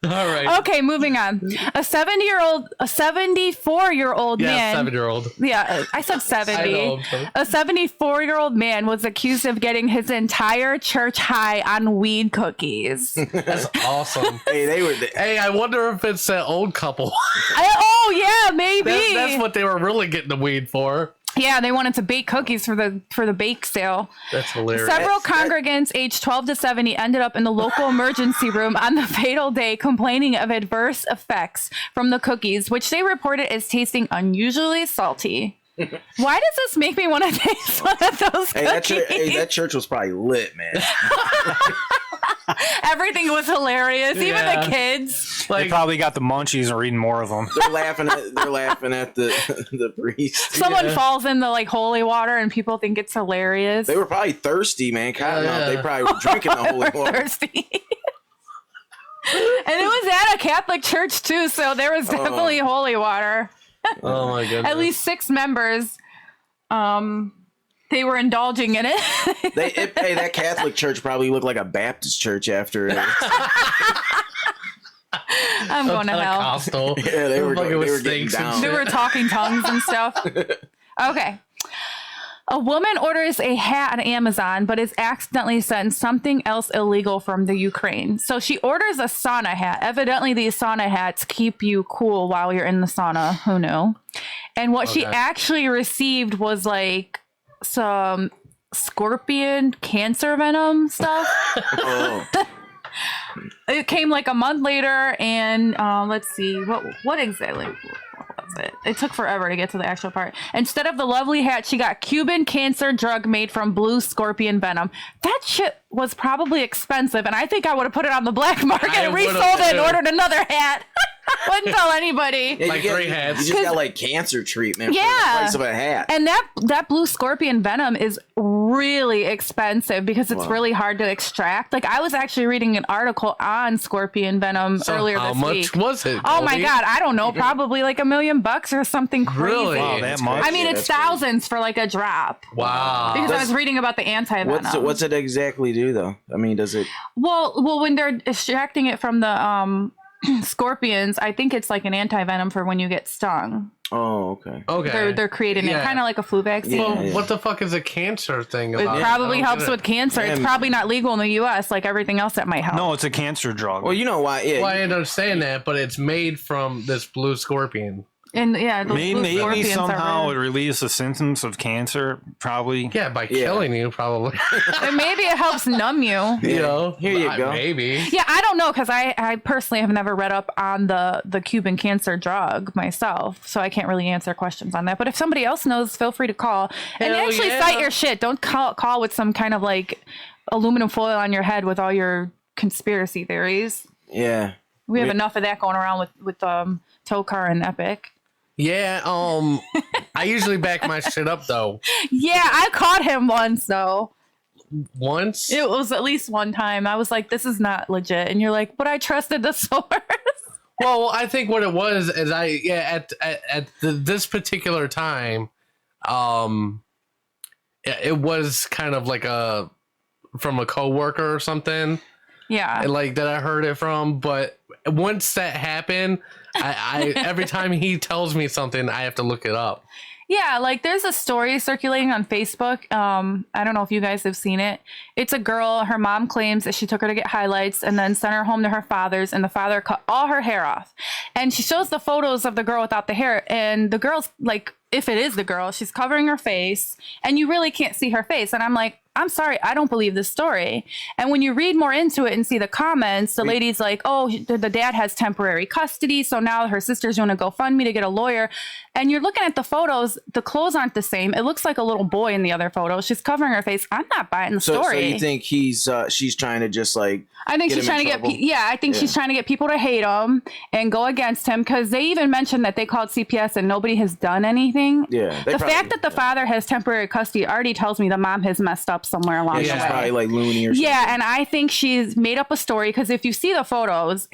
All right. Okay, moving on. A 74-year-old man. 7-year-old. Yeah, I said 70. I know. A 74-year-old man was accused of getting his entire church high on weed cookies. That's awesome. Hey, Hey, I wonder if it's that old couple. Oh yeah, maybe. That's what they were really getting the weed for. Yeah, they wanted to bake cookies for the bake sale. That's hilarious. Several congregants aged 12 to 70 ended up in the local emergency room on the fatal day complaining of adverse effects from the cookies, which they reported as tasting unusually salty. Why does this make me want to taste one of those cookies? That church was probably lit, man. Everything was hilarious, even Yeah. the kids. They probably got the munchies and reading more of them. They're laughing at the priest. Someone falls in the holy water and people think it's hilarious. They were probably thirsty, man. They probably were drinking the holy water. Thirsty. And it was at a Catholic church too, so there was definitely holy water. Oh my goodness. At least 6 members. They were indulging in it. Hey, that Catholic church probably looked like a Baptist church after it. I'm going to hell. Pentecostal. Yeah, they were getting snakes and down. They were talking tongues and stuff. Okay. A woman orders a hat on Amazon, but is accidentally sent something else illegal from the Ukraine. So she orders a sauna hat. Evidently, these sauna hats keep you cool while you're in the sauna. Who knew? And what she actually received was some scorpion cancer venom stuff. It came a month later, and let's see what exactly. it. It took forever to get to the actual part. Instead of the lovely hat, she got Cuban cancer drug made from blue scorpion venom. That shit was probably expensive, and I think I would have put it on the black market and resold it and ordered another hat. Wouldn't tell anybody. Yeah, like 3 hats. You just got like cancer treatment for the Yeah. price of a hat. And that blue scorpion venom is really expensive because it's really hard to extract. Like I was actually reading an article on scorpion venom earlier this week. How much was it? Oh my Goldie? God, I don't know. Probably like $1 million or something crazy. Really? Wow, that much? I mean, it's thousands for like a drop. Wow. Because I was reading about the anti-venom. What's it exactly do though? I mean, does it? Well, when they're extracting it from the scorpions, I think it's like an anti-venom for when you get stung. Oh, okay. Okay. They're creating it kind of like a flu vaccine. Well, what the fuck is a cancer thing It about? probably I don't helps get it. with cancer. It's probably not legal in the U.S. like everything else that might help. No, it's a cancer drug. Well, you know why? Yeah. Well, I understand that, but it's made from this blue scorpion. And yeah, those blue Maybe scorpions somehow are it relieves the symptoms of cancer. Probably. Yeah, by killing you, probably. and maybe it helps numb you. You know, Here you go. Maybe. Yeah, I don't know because I personally have never read up on the Cuban cancer drug myself, so I can't really answer questions on that. But if somebody else knows, feel free to call and Hell actually yeah. cite your shit. Don't call with some kind of like aluminum foil on your head with all your conspiracy theories. Yeah. We have enough of that going around with Tokar and Epic. Yeah, I usually back my shit up though. Yeah, I caught him once though. Once? It was at least one time. I was like, this is not legit. And you're like, but I trusted the source. Well, I think what it was is at this particular time, it was kind of like from a coworker or something. Yeah. Like that I heard it from, but once that happened, I every time he tells me something, I have to look it up. Yeah, like there's a story circulating on Facebook. I don't know if you guys have seen it. It's a girl. Her mom claims that she took her to get highlights and then sent her home to her father's, and the father cut all her hair off. And she shows the photos of the girl without the hair, and the girl's like, if it is the girl, she's covering her face, and you really can't see her face. And I'm like, I'm sorry, I don't believe this story. And when you read more into it and see the comments, the lady's like, oh, the dad has temporary custody, so now her sister's doing a GoFundMe to get a lawyer. And you're looking at the photos, the clothes aren't the same. It looks like a little boy in the other photo. She's covering her face. I'm not buying the story. So you think she's trying to just like? I think she's trying to get, I think she's trying to get people to hate him and go against him, because they even mentioned that they called CPS and nobody has done anything. Yeah. The fact that the father has temporary custody already tells me the mom has messed up somewhere along the She's way. probably like loony or something. Yeah, and I think she's made up a story, because if you see the photos,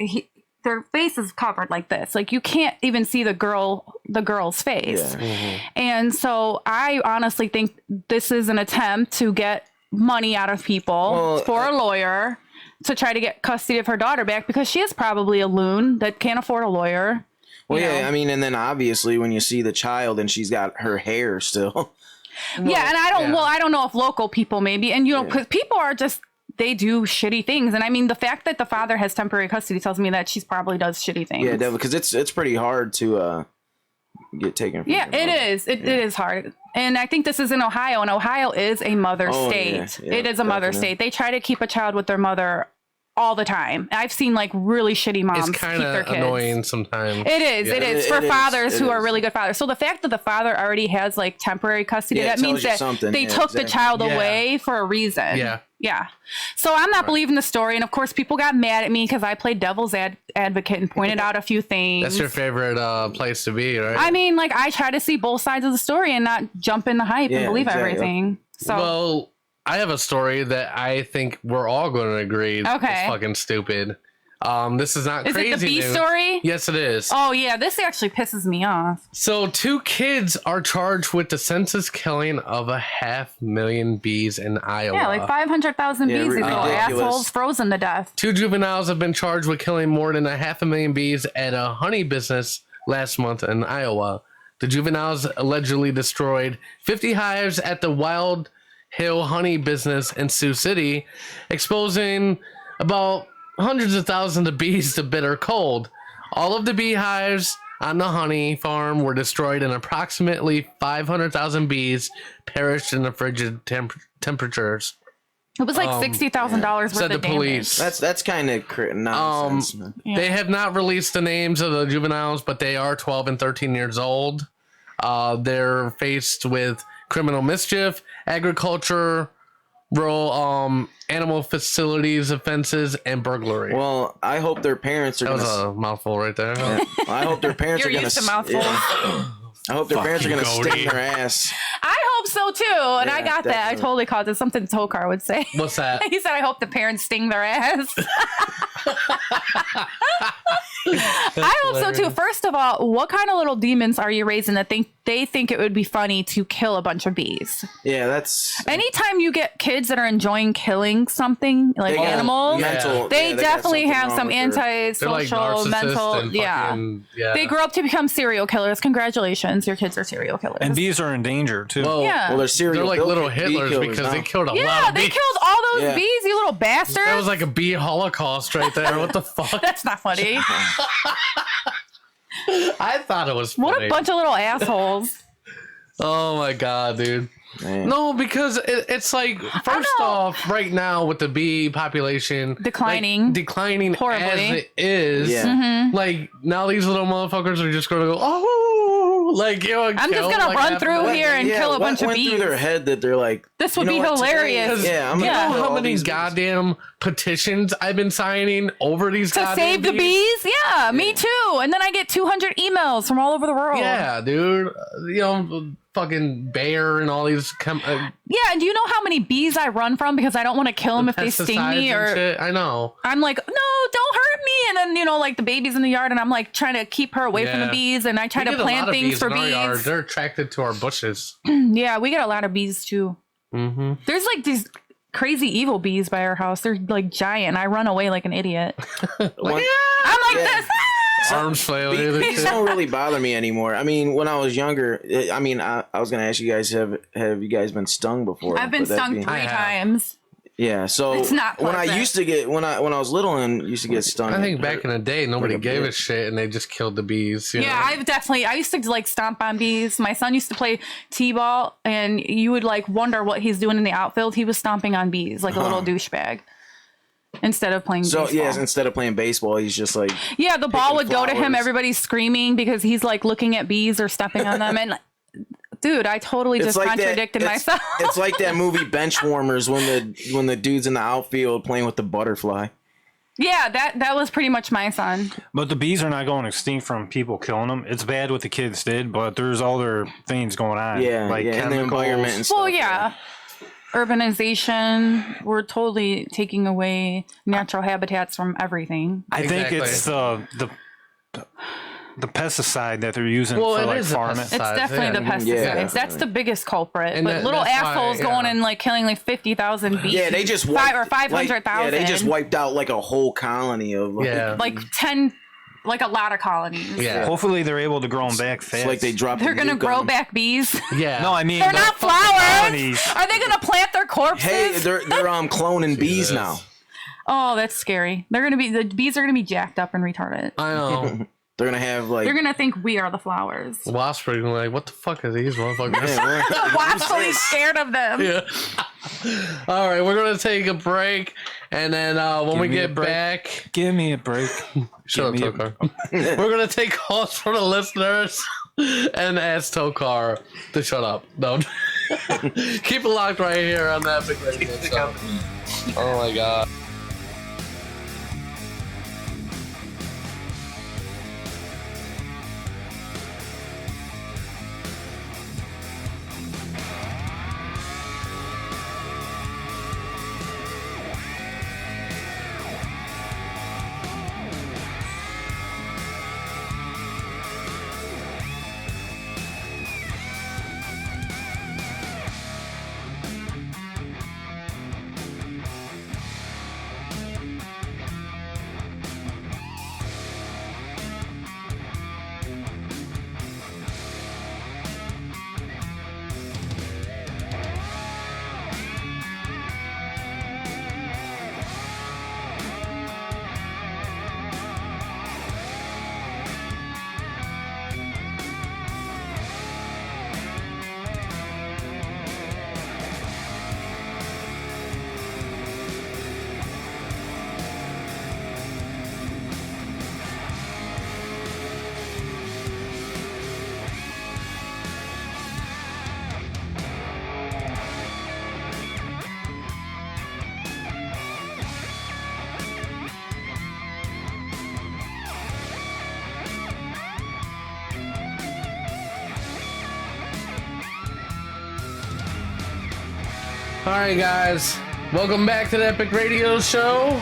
their face is covered like this. Like you can't even see the girl's face. Yeah. And so I honestly think this is an attempt to get money out of people for a lawyer to try to get custody of her daughter back, because she is probably a loon that can't afford a lawyer. Well, yeah, I mean, and then obviously when you see the child and she's got her hair still. Yeah, and I don't know if local people maybe, and you know, because people are just, they do shitty things. And I mean, the fact that the father has temporary custody tells me that she probably does shitty things. Yeah, definitely, because it's pretty hard to get taken from Yeah, it is. It is hard. And I think this is in Ohio, and Ohio is a mother state. Yeah, it is a mother state. They try to keep a child with their mother all the time. I've seen like really shitty moms It's keep their kind kids. of annoying sometimes. It is. Yeah. It is for fathers who are really good fathers. So the fact that the father already has like temporary custody, Yeah, it that means tells you that something. they Yeah, took the exactly. child Yeah. away for a reason. Yeah. Yeah. So I'm not believing the story. And of course, people got mad at me because I played devil's advocate and pointed out a few things. That's your favorite place to be, right? I mean, like, I try to see both sides of the story and not jump in the hype and believe everything. So, well, I have a story that I think we're all going to agree is fucking stupid. This is not is crazy it the bee news. story? Yes, it is. Oh, yeah. This actually pisses me off. So 2 kids are charged with the senseless killing of 500,000 bees in Iowa. Yeah, like 500,000 bees. These little assholes frozen to death. 2 juveniles have been charged with killing more than 500,000 bees at a honey business last month in Iowa. The juveniles allegedly destroyed 50 hives at the Wild Hill honey business in Sioux City, exposing about hundreds of thousands of bees to bitter cold. All of the beehives on the honey farm were destroyed, and approximately 500,000 bees perished in the frigid temperatures. It was like $60,000 worth said of the damage. police. That's kind of nonsense. They have not released the names of the juveniles, but they are 12 and 13 years old. They're faced with criminal mischief, agriculture, rural animal facilities offenses, and burglary. Well, I hope their parents are. That was a mouthful right there. I hope their parents You're are going used to mouthfuls. I hope their parents are going to sting their ass. I hope so too, and I Yeah, got that. I definitely. totally caught it. Something Tokar would say. What's that? He said, "I hope the parents sting their ass." I hope so too. First of all, what kind of little demons are you raising that they think it would be funny to kill a bunch of bees? Yeah, that's. Anytime you get kids that are enjoying killing something like They got animals, mental- they yeah, they got definitely something have wrong some with their- antisocial, narcissists mental. and fucking- yeah. They grow up to become serial killers. Congratulations, your kids are serial killers. And bees are in danger too. Well, Yeah. Well, they're serial. they're like bee little killers Hitlers because they now. killed a lot yeah, of they bees. killed all those Yeah. bees, you little bastards. That was like a bee holocaust right there. What the fuck? That's not funny. I thought it was funny. What a bunch of little assholes. Oh my god, dude. Man. No, because it's like, first off, right now with the bee population Declining. like, declining Horribly. as it is, Yeah. like now these little motherfuckers are just gonna go, oh, like, you know, I'm just gonna run through here and kill a bunch of went bees. through their head that they're like, This would you know be what, today- hilarious. Yeah, I'm You gonna know kill how all many these bees. goddamn petitions I've been signing over these To goddamn save the bees? Yeah, me too. And then I get 200 emails from all over the world. Yeah, dude. You know, fucking Bayer and all these. Yeah, and do you know how many bees I run from because I don't want to kill them if they sting me? pesticides and Or shit. I know. I'm like, no, don't hurt me. And then, you know, like the baby's in the yard and I'm like trying to keep her away from the Yeah. bees. And I try We to get a lot plant of things bees for in our yard. bees. They're attracted to our bushes. Yeah, we get a lot of bees too. Mm-hmm. There's like these crazy evil bees by our house. They're like giant. I run away like an idiot. One- I'm like Yeah. this. Arms flailing. Bees don't really bother me anymore. I mean, when I was younger, I mean, I was gonna ask you guys, have you guys been stung before? I've been Would that stung be- 3 times. Yeah, so It's not when I pleasant. used to get when I was little and used to get stung. I think back in the day, nobody Like a gave a bitch. shit and they just killed the bees. You Yeah, know? I used to like stomp on bees. My son used to play t-ball and you would like wonder what he's doing in the outfield. He was stomping on bees like a little douchebag instead of playing So baseball. yes, instead of playing baseball, he's just like Yeah, the ball picking would go to him. flowers. Everybody's screaming because he's like looking at bees or stepping on them. And dude, I totally just contradicted myself. It's like that movie Benchwarmers when the dude's in the outfield playing with the butterfly. Yeah, that was pretty much my son. But the bees are not going extinct from people killing them. It's bad what the kids did, but there's other things going on. Yeah, like yeah, in the chemicals. environment and stuff. Well, yeah. Urbanization, we're totally taking away natural habitats from everything. I think Exactly. it's the pesticide that they're using Well, for it like is a farming. It's definitely the pesticides. Yeah. That's the biggest culprit. And but that- little that's why, assholes going yeah. and like killing like 50,000 bees. Yeah, they just five or wiped, 500,000. Yeah, they just wiped out like a whole colony of like 10, like a lot of colonies. Yeah. Hopefully they're able to grow them back fast. It's like they dropped. They're a gonna nuke grow on them. back bees. Yeah. No, I mean They're the not fucking flowers. colonies. Are they gonna plant their corpses? Hey, they're cloning bees now. Oh, that's scary. The bees are gonna be jacked up and retarded. I know. They're gonna have like. They're gonna think we are the flowers. Wasps are like, what the fuck are these motherfuckers? Yeah, Wasps will be scared of them. Yeah. All right, we're gonna take a break, and then when we me a get break. back, Give me a break. shut up, Give me a- Tokar. We're gonna take calls from the listeners and ask Tokar to shut up. No, keep it locked right here on that big radio show. Oh my god. right, guys. Welcome back to the Epic Radio Show.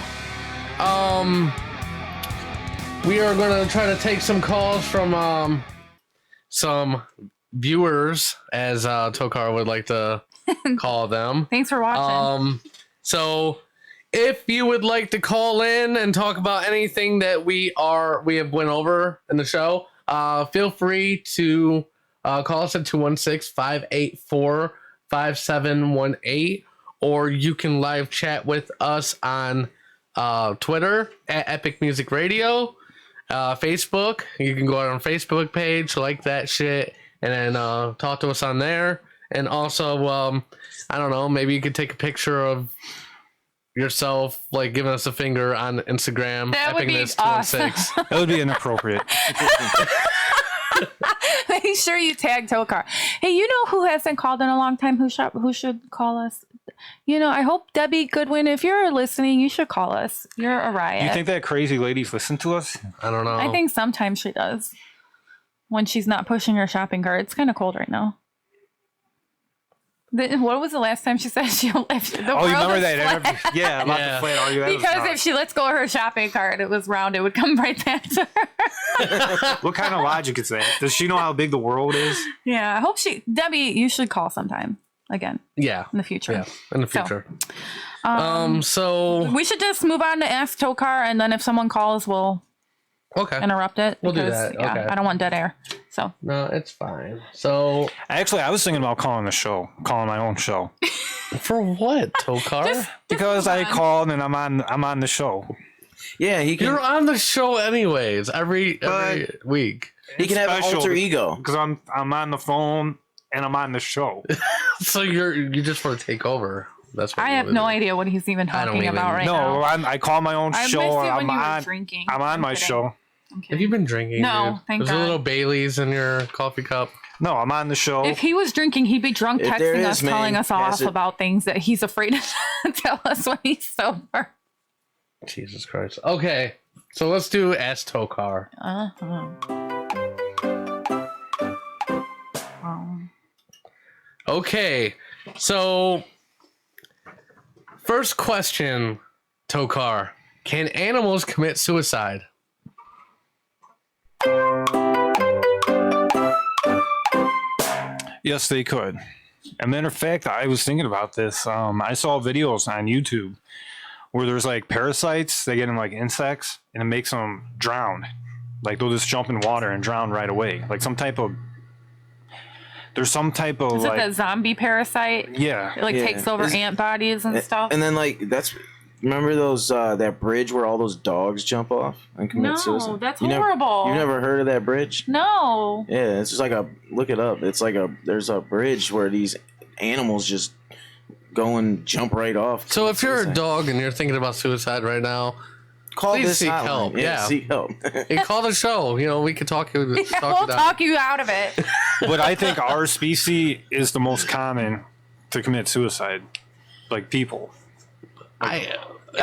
We are going to try to take some calls from some viewers, as Tokar would like to call them. Thanks for watching. So if you would like to call in and talk about anything that we have went over in the show, feel free to call us at 216-584-5718, or you can live chat with us on Twitter at Epic Music Radio, Facebook. You can go out on Facebook page, like that shit, and then talk to us on there. And also, I don't know, maybe you could take a picture of yourself, like giving us a finger on Instagram. That would be awesome. That would be inappropriate. Make sure you tag Tokar. Hey, you know who hasn't called in a long time? Who should call us? You know, I hope Debbie Goodwin, if you're listening, you should call us. You're a riot. You think that crazy lady's listen to us? I don't know. I think sometimes she does. When she's not pushing her shopping cart. It's kind of cold right now. What was the last time she said she'll lift the world? You remember is that flat. interview? Yeah, about the flat argument. Because if she lets go of her shopping cart, it was round, it would come right back to her. What kind of logic is that? Does she know how big the world is? Yeah, I hope Debbie, you should call sometime again. Yeah. In the future. Yeah, in the future. So we should just move on to Ask Tokar, and then if someone calls, we'll interrupt it. We'll do that. Yeah, okay. I don't want dead air. So no, it's fine. So actually, I was thinking about calling my own show. For what, Tokar? Because I called and I'm on the show. Yeah, You're on the show anyways every week. He can have an alter ego because I'm on the phone and I'm on the show. So you just want to take over. That's what I have no idea what he's even talking about right now. No, I call my own show. I'm on my show. Have you been drinking? No, dude? thank There's God. a little Bailey's in your coffee cup. No, I'm on the show. If he was drinking, he'd be drunk, If there texting is, us, man, telling us pass off it. about things that he's afraid to tell us when he's sober. Jesus Christ. Okay, so let's do Ask Tokar. Okay, so first question, Tokar. Can animals commit suicide? Yes, they could. As a matter of fact, I was thinking about this. I saw videos on YouTube where there's like parasites. They get in like insects, and it makes them drown. Like they'll just jump in water and drown right away. Like there's some type of Is it the zombie parasite? Yeah. It takes over ant bodies and stuff. And then remember those that bridge where all those dogs jump off and commit suicide? No, that's You horrible. You've never heard of that bridge? No. Yeah, it's just look it up. It's there's a bridge where these animals just go and jump right off. So if you're a dog and you're thinking about suicide right now, call please this seek hotline. help. Yeah, seek help. And call the show. You know, we could talk you. We'll talk you out of it. But I think our species is the most common to commit suicide, like people.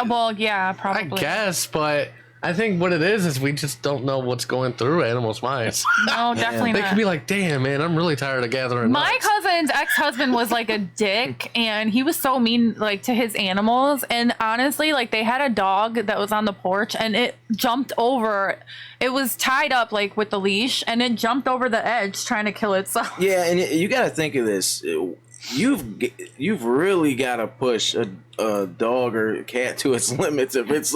Well, yeah, probably. I guess, but I think what it is we just don't know what's going through animals' minds. No, definitely They not. could be like, damn, man, I'm really tired of gathering My nuts." cousin's ex-husband was like a dick, and he was so mean to his animals. And honestly, they had a dog that was on the porch, and it jumped over. It was tied up with the leash, and it jumped over the edge trying to kill itself. Yeah, and you got to think of this. You've really got to push a dog or a cat to its limits if it's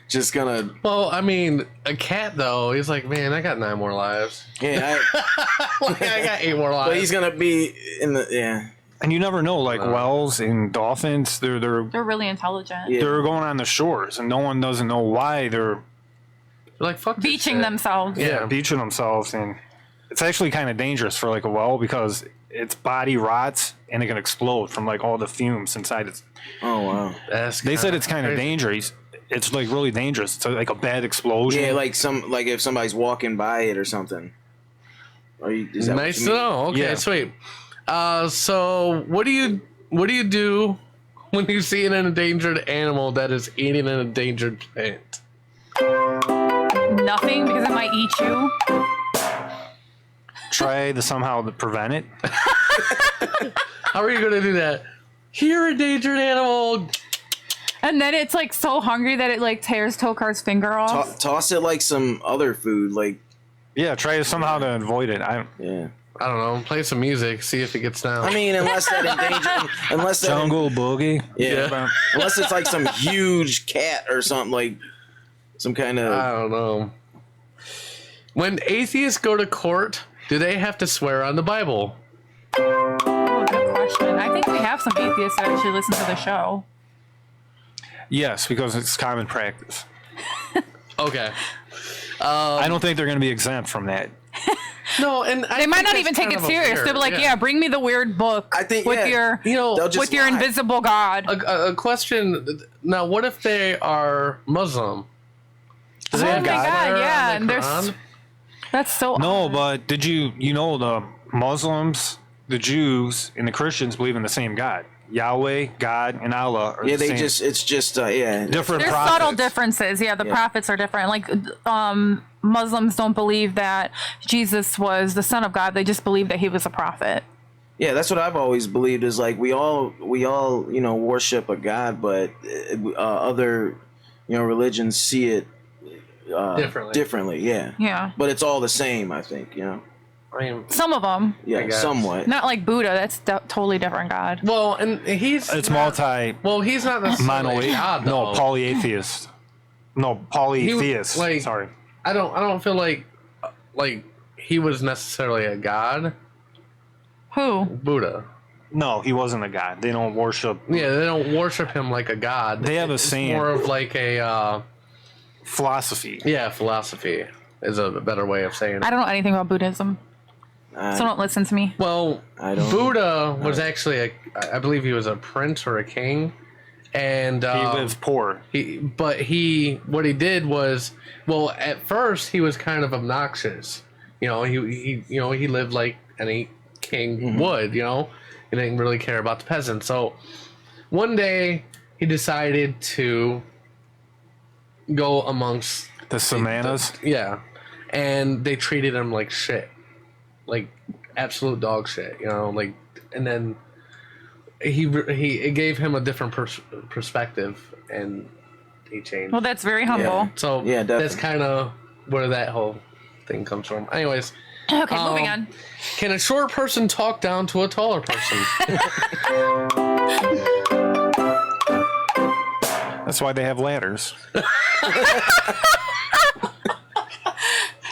just gonna. Well, I mean, a cat though, he's like, man, I got 9 more lives. Yeah, I got 8 more lives. But he's gonna be in the And you never know, whales and dolphins, they're really intelligent. they're going on the shores, and no one doesn't know why they're fuck beaching themselves. Yeah, beaching themselves, and it's actually kind of dangerous for a whale because its body rots and it can explode from all the fumes inside its. Oh wow! They said it's kind of dangerous. It's really dangerous. It's like a bad explosion. Yeah, if somebody's walking by it or something. Is that Nice what to you mean? know. Okay, Yeah. sweet. So what do you do when you see an endangered animal that is eating an endangered plant? Nothing, because it might eat you. Try to somehow prevent it. How are you going to do that? Here, endangered animal. And then it's like so hungry that it like tears Tokar's finger off. Toss it like some other food, like yeah. Try somehow to avoid it. I don't know. Play some music, see if it gets down. I mean, unless that Jungle Boogie. Yeah. Unless it's like some huge cat or something, like some kind of. I don't know. When atheists go to court, do they have to swear on the Bible? Oh, good question. I think we have some atheists that actually listen to the show. Yes, because it's common practice. Okay. I don't think they're going to be exempt from that. No, and they might not even take it serious. They'll be like, "Yeah, bring me the weird book with your, with your invisible God." A question now: what if they are Muslim? Do they have God? Yeah, and that's so. No, but did you know the Muslims, the Jews, and the Christians believe in the same God? Yahweh, God, and Allah are the same. it's just different There's prophets. subtle differences. Yeah, the prophets are different. Like Muslims don't believe that Jesus was the son of God. They just believe that he was a prophet. Yeah, that's what I've always believed. Is like we all worship a God, but other religions see it differently. Yeah. Yeah. But it's all the same, I think. I mean, some of them. Yeah, somewhat. Not like Buddha. That's totally different God. Well, and it's not, Well, he's not necessarily God, though. No, polyatheist. No, polytheist. Sorry. I don't feel like he was necessarily a God. Who? Buddha. No, he wasn't a god. They don't worship. Yeah, they don't worship him like a god. They have a it's saying. More of like a philosophy. Yeah, philosophy is a better way of saying it. I don't know anything about Buddhism, so don't listen to me. Well, Buddha was actually I believe he was a prince or a king, and he lived poor. What he did was, well, at first he was kind of obnoxious. He lived like any king would. He didn't really care about the peasants. So one day he decided to go amongst the Samanas. And they treated him like shit, like absolute dog shit. And then it gave him a different perspective, and he changed. Well, that's very humble. Yeah. So that's kind of where that whole thing comes from. Anyways. Okay, moving on. Can a short person talk down to a taller person? That's why they have ladders.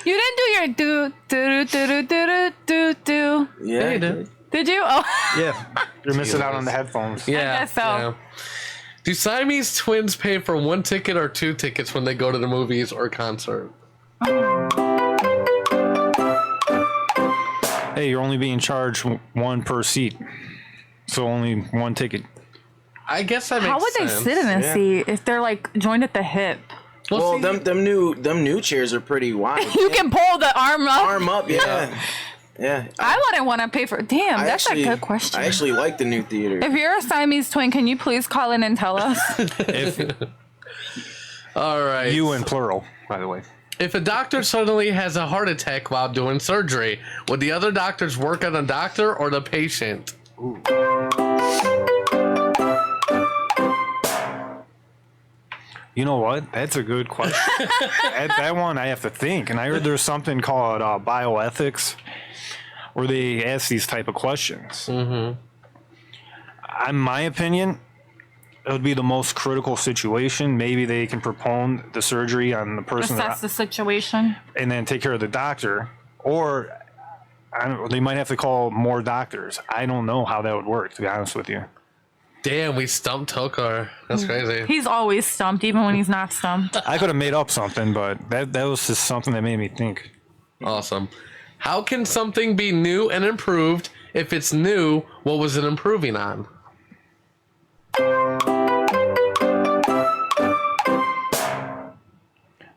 You didn't do your do. Yeah, you did. Did you? Oh. Yeah. You're missing out on the headphones. Yeah. I guess so. Yeah. Do Siamese twins pay for one ticket or two tickets when they go to the movies or concert? Hey, you're only being charged one per seat, so only one ticket. I guess that makes sense. How would they sit in a seat if they're like joined at the hip? Well, them new chairs are pretty wide. You can pull the arm up. Arm up, yeah. Yeah. I wouldn't want to pay for. Damn, that's a good question. I actually like the new theater. If you're a Siamese twin, can you please call in and tell us? All right. You in plural, by the way. If a doctor suddenly has a heart attack while doing surgery, would the other doctors work on the doctor or the patient? Ooh. You know what? That's a good question. that one I have to think. And I heard there's something called bioethics where they ask these type of questions. Mm-hmm. In my opinion, it would be the most critical situation. Maybe they can postpone the surgery on the person. Assess the situation. And then take care of the doctor. Or they might have to call more doctors. I don't know how that would work, to be honest with you. Damn, we stumped Tokar. That's crazy. He's always stumped, even when he's not stumped. I could have made up something, but that was just something that made me think. Awesome. How can something be new and improved? If it's new, what was it improving on?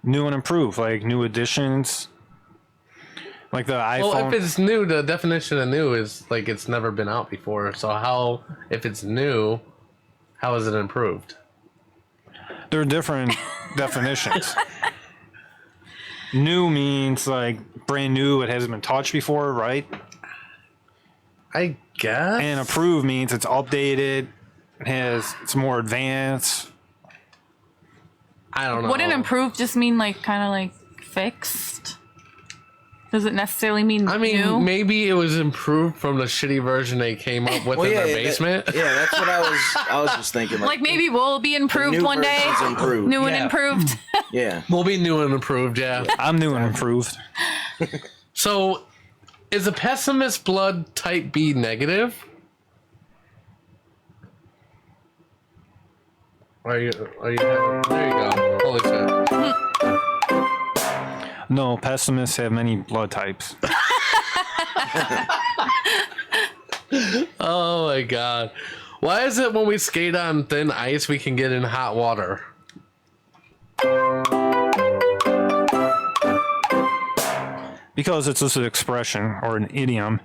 New and improved, like new additions, like the iPhone. Well, if it's new, the definition of new is like it's never been out before. So how, if it's new, how is it improved? There are different definitions. New means like brand new, it hasn't been touched before, right? I guess. And approved means it's updated, it's more advanced. I don't know. Wouldn't improved just mean like kind of like fixed? Does it necessarily mean I mean, new? maybe it was improved from the shitty version they came up with in their basement. That's what I was just thinking. Like maybe we'll be improved new one day. version's improved. New and improved. Yeah. We'll be new and improved, yeah. I'm new and improved. So, is a pessimist blood type B negative? Are you there you go. Holy shit. No, pessimists have many blood types. Oh my god. Why is it when we skate on thin ice we can get in hot water? Because it's just an expression or an idiom.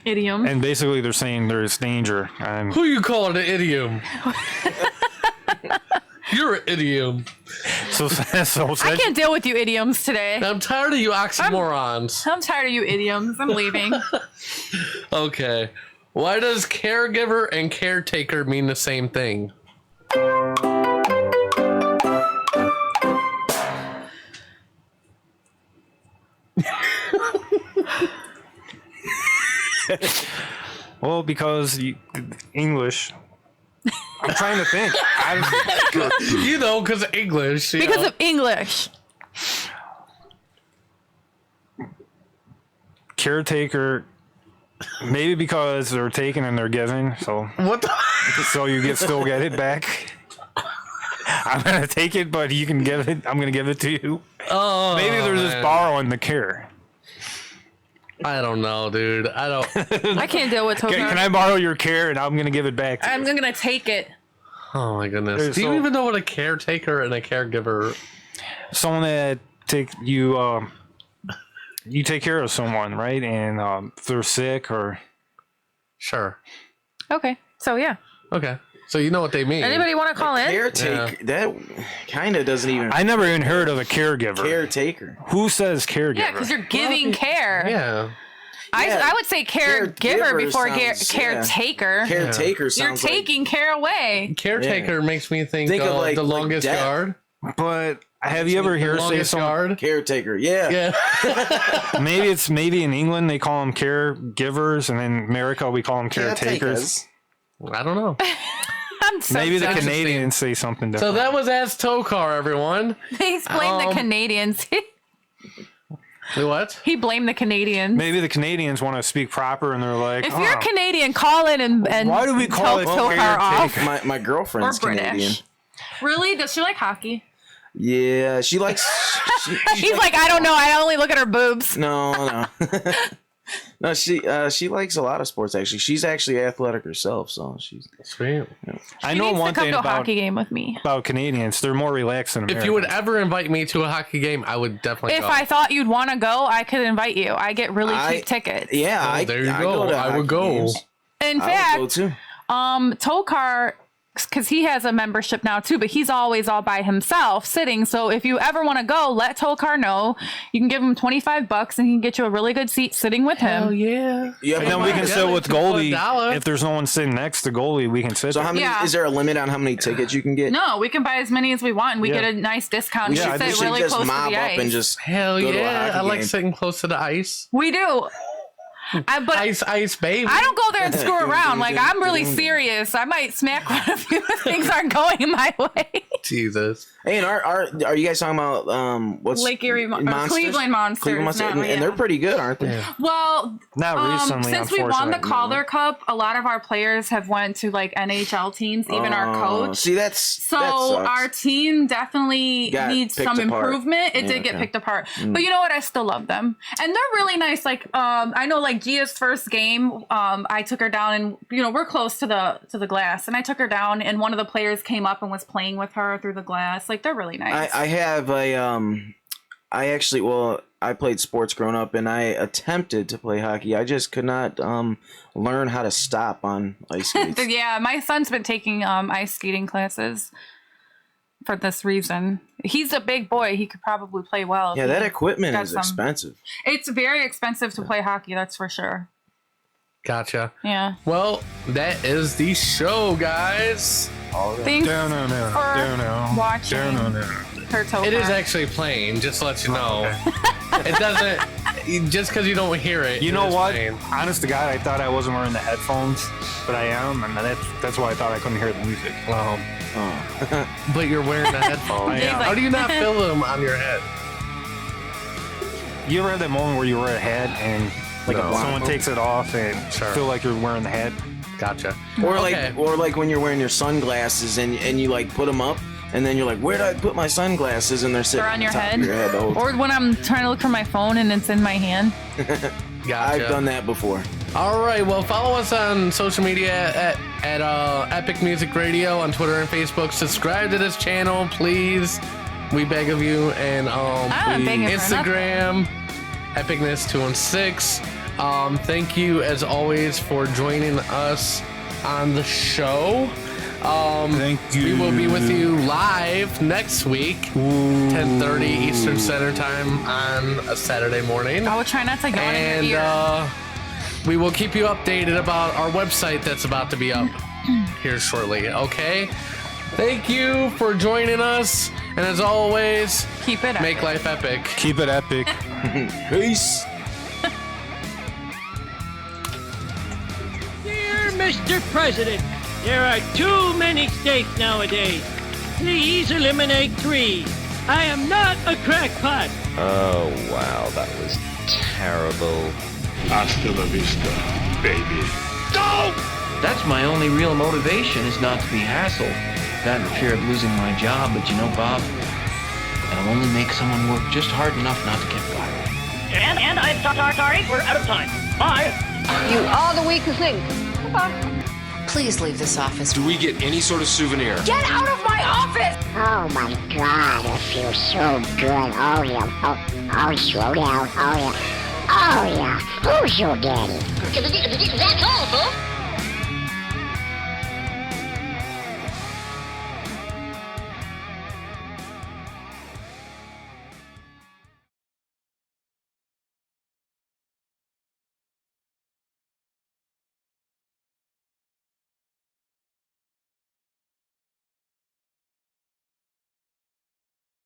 Idiom. And basically they're saying there's danger. And Who you calling an idiom? You're an idiom. So I can't deal with you idioms today. I'm tired of you oxymorons. I'm tired of you idioms. I'm leaving. Okay. Why does caregiver and caretaker mean the same thing? Well, because English. I'm trying to think. You know, because of English. Because of English. Caretaker, maybe because they're taken and they're given. So what? So you still get it back. I'm gonna take it, but you can give it. I'm gonna give it to you. Oh, maybe they're just borrowing the care. I don't know, dude. I can't deal with Tokar. Can I borrow your care and I'm gonna give it back to you? I'm gonna take it. Oh my goodness. Do you even know what a caretaker and a caregiver? Someone that you take care of someone, right? And if they're sick or sure. Okay. So yeah. Okay. So you know what they mean. Anybody want to call in? Caretaker. That kind of doesn't even. I never even heard of a caregiver. Caretaker. Who says caregiver? Yeah, because you're giving care. Yeah. I would say caregiver before sounds- caretaker. Caretaker You're sounds like. taking care away. Caretaker makes me think Think of of like- the like longest death. yard. But have you ever heard say Longest someone? yard? Caretaker. Yeah. Yeah. Maybe in England they call them caregivers, and in America we call them caretakers. I don't know. I'm so Maybe the sorry. Canadians say something different. So that was Ask Tokar, everyone. He's blamed the Canadians. What? He blamed the Canadians. Maybe the Canadians want to speak proper, and they're like, If you're Canadian, call in and why do we call it Tokar off? My girlfriend's Or British. Canadian. Really? Does she like hockey? Yeah, she likes. She's like, I don't know. I only look at her boobs. No. No, she likes a lot of sports. Actually, she's actually athletic herself, so she's sweet. I She know needs one to come thing to a about hockey game with me. Canadians. They're more relaxed than Americans. If you would ever invite me to a hockey game, I would definitely If go. I thought you'd want to go, I could invite you. I get really cheap tickets. Yeah, there you I go. to I hockey would go. games. In I would fact, go too. Tokar, because he has a membership now too, but he's always all by himself sitting. So if you ever want to go, let Tokar know. You can give him $25 and he can get you a really good seat sitting with him. Oh yeah. Yeah, And then we can sit with goalie. If there's no one sitting next to goalie, we can sit. So there. how many? Yeah. Is there a limit on how many tickets you can get? No, we can buy as many as we want and we Yeah. get a nice discount. We We should, can we sit should really just close to mob the up ice. and just Hell go to a yeah. hockey I like game. sitting close to the ice. We do. But Ice, baby. I don't go there and screw around. Like, I'm really serious. I might smack one of you if things aren't going my way. Jesus. Hey, and are you guys talking about what's Lake Erie Monsters? Cleveland Monsters. Cleveland Monsters, No, and they're yeah. pretty good, aren't they? Well, Not recently, since we won the unfortunately. Calder Cup, a lot of our players have went to like NHL teams, even our coach. See, that So sucks. our team definitely Got needs picked some apart. improvement. It Yeah, did get okay. picked apart, but you know what? I still love them, and they're really nice. Like I know, like Gia's first game, I took her down, and we're close to the glass, and I took her down, and one of the players came up and was playing with her through the glass. Like they're really nice. I have I played sports growing up, and I attempted to play hockey. I just could not learn how to stop on ice skates. Yeah, my son's been taking ice skating classes for this reason. He's a big boy. He could probably play well. if Yeah, he that equipment got is some- expensive. It's very expensive to play hockey, that's for sure. Gotcha. Yeah. Well, that is the show, guys. Thanks for watching. Tokar. It is actually playing, just to let you know. It doesn't, just because you don't hear it. You know what? Playing. Honest to God, I thought I wasn't wearing the headphones, but I am, and that's why I thought I couldn't hear the music. But you're wearing the headphones. How do you not feel them on your head? You ever had that moment where you wear a hat and someone takes it off and feel like you're wearing the hat? Gotcha. Or like when you're wearing your sunglasses and you like put them up and then you're like, where did I put my sunglasses? And they're sitting on your top head. of your head the whole Or when I'm trying to look for my phone and it's in my hand. Gotcha. I've done that before. All right. Well, follow us on social media at Epic Music Radio on Twitter and Facebook. Subscribe to this channel, please. We beg of you. And Instagram, Epicness216. Thank you as always for joining us on the show. Thank you. We will be with you live next week, 10:30 Eastern Standard Time on a Saturday morning. I will try not to yawn in your ear. We will keep you updated about our website that's about to be up here shortly. Okay. Thank you for joining us, and as always, keep it make epic. life epic. Keep it epic. Peace. Dear Mr. President, there are too many states nowadays. Please eliminate 3. I am not a crackpot. Oh, wow, that was terrible. Hasta la vista, baby. Go! That's my only real motivation, is not to be hassled. That and the fear of losing my job, but you know, Bob, that'll only make someone work just hard enough not to get fired. And I'm sorry, we're out of time. Bye. You are the weakest link. Goodbye. Please leave this office. Do we get any sort of souvenir? Get out of my office! Oh my God, it feels so good. Oh yeah. Oh, slow down. Oh yeah. Oh yeah. Who's your daddy? That's all, folks.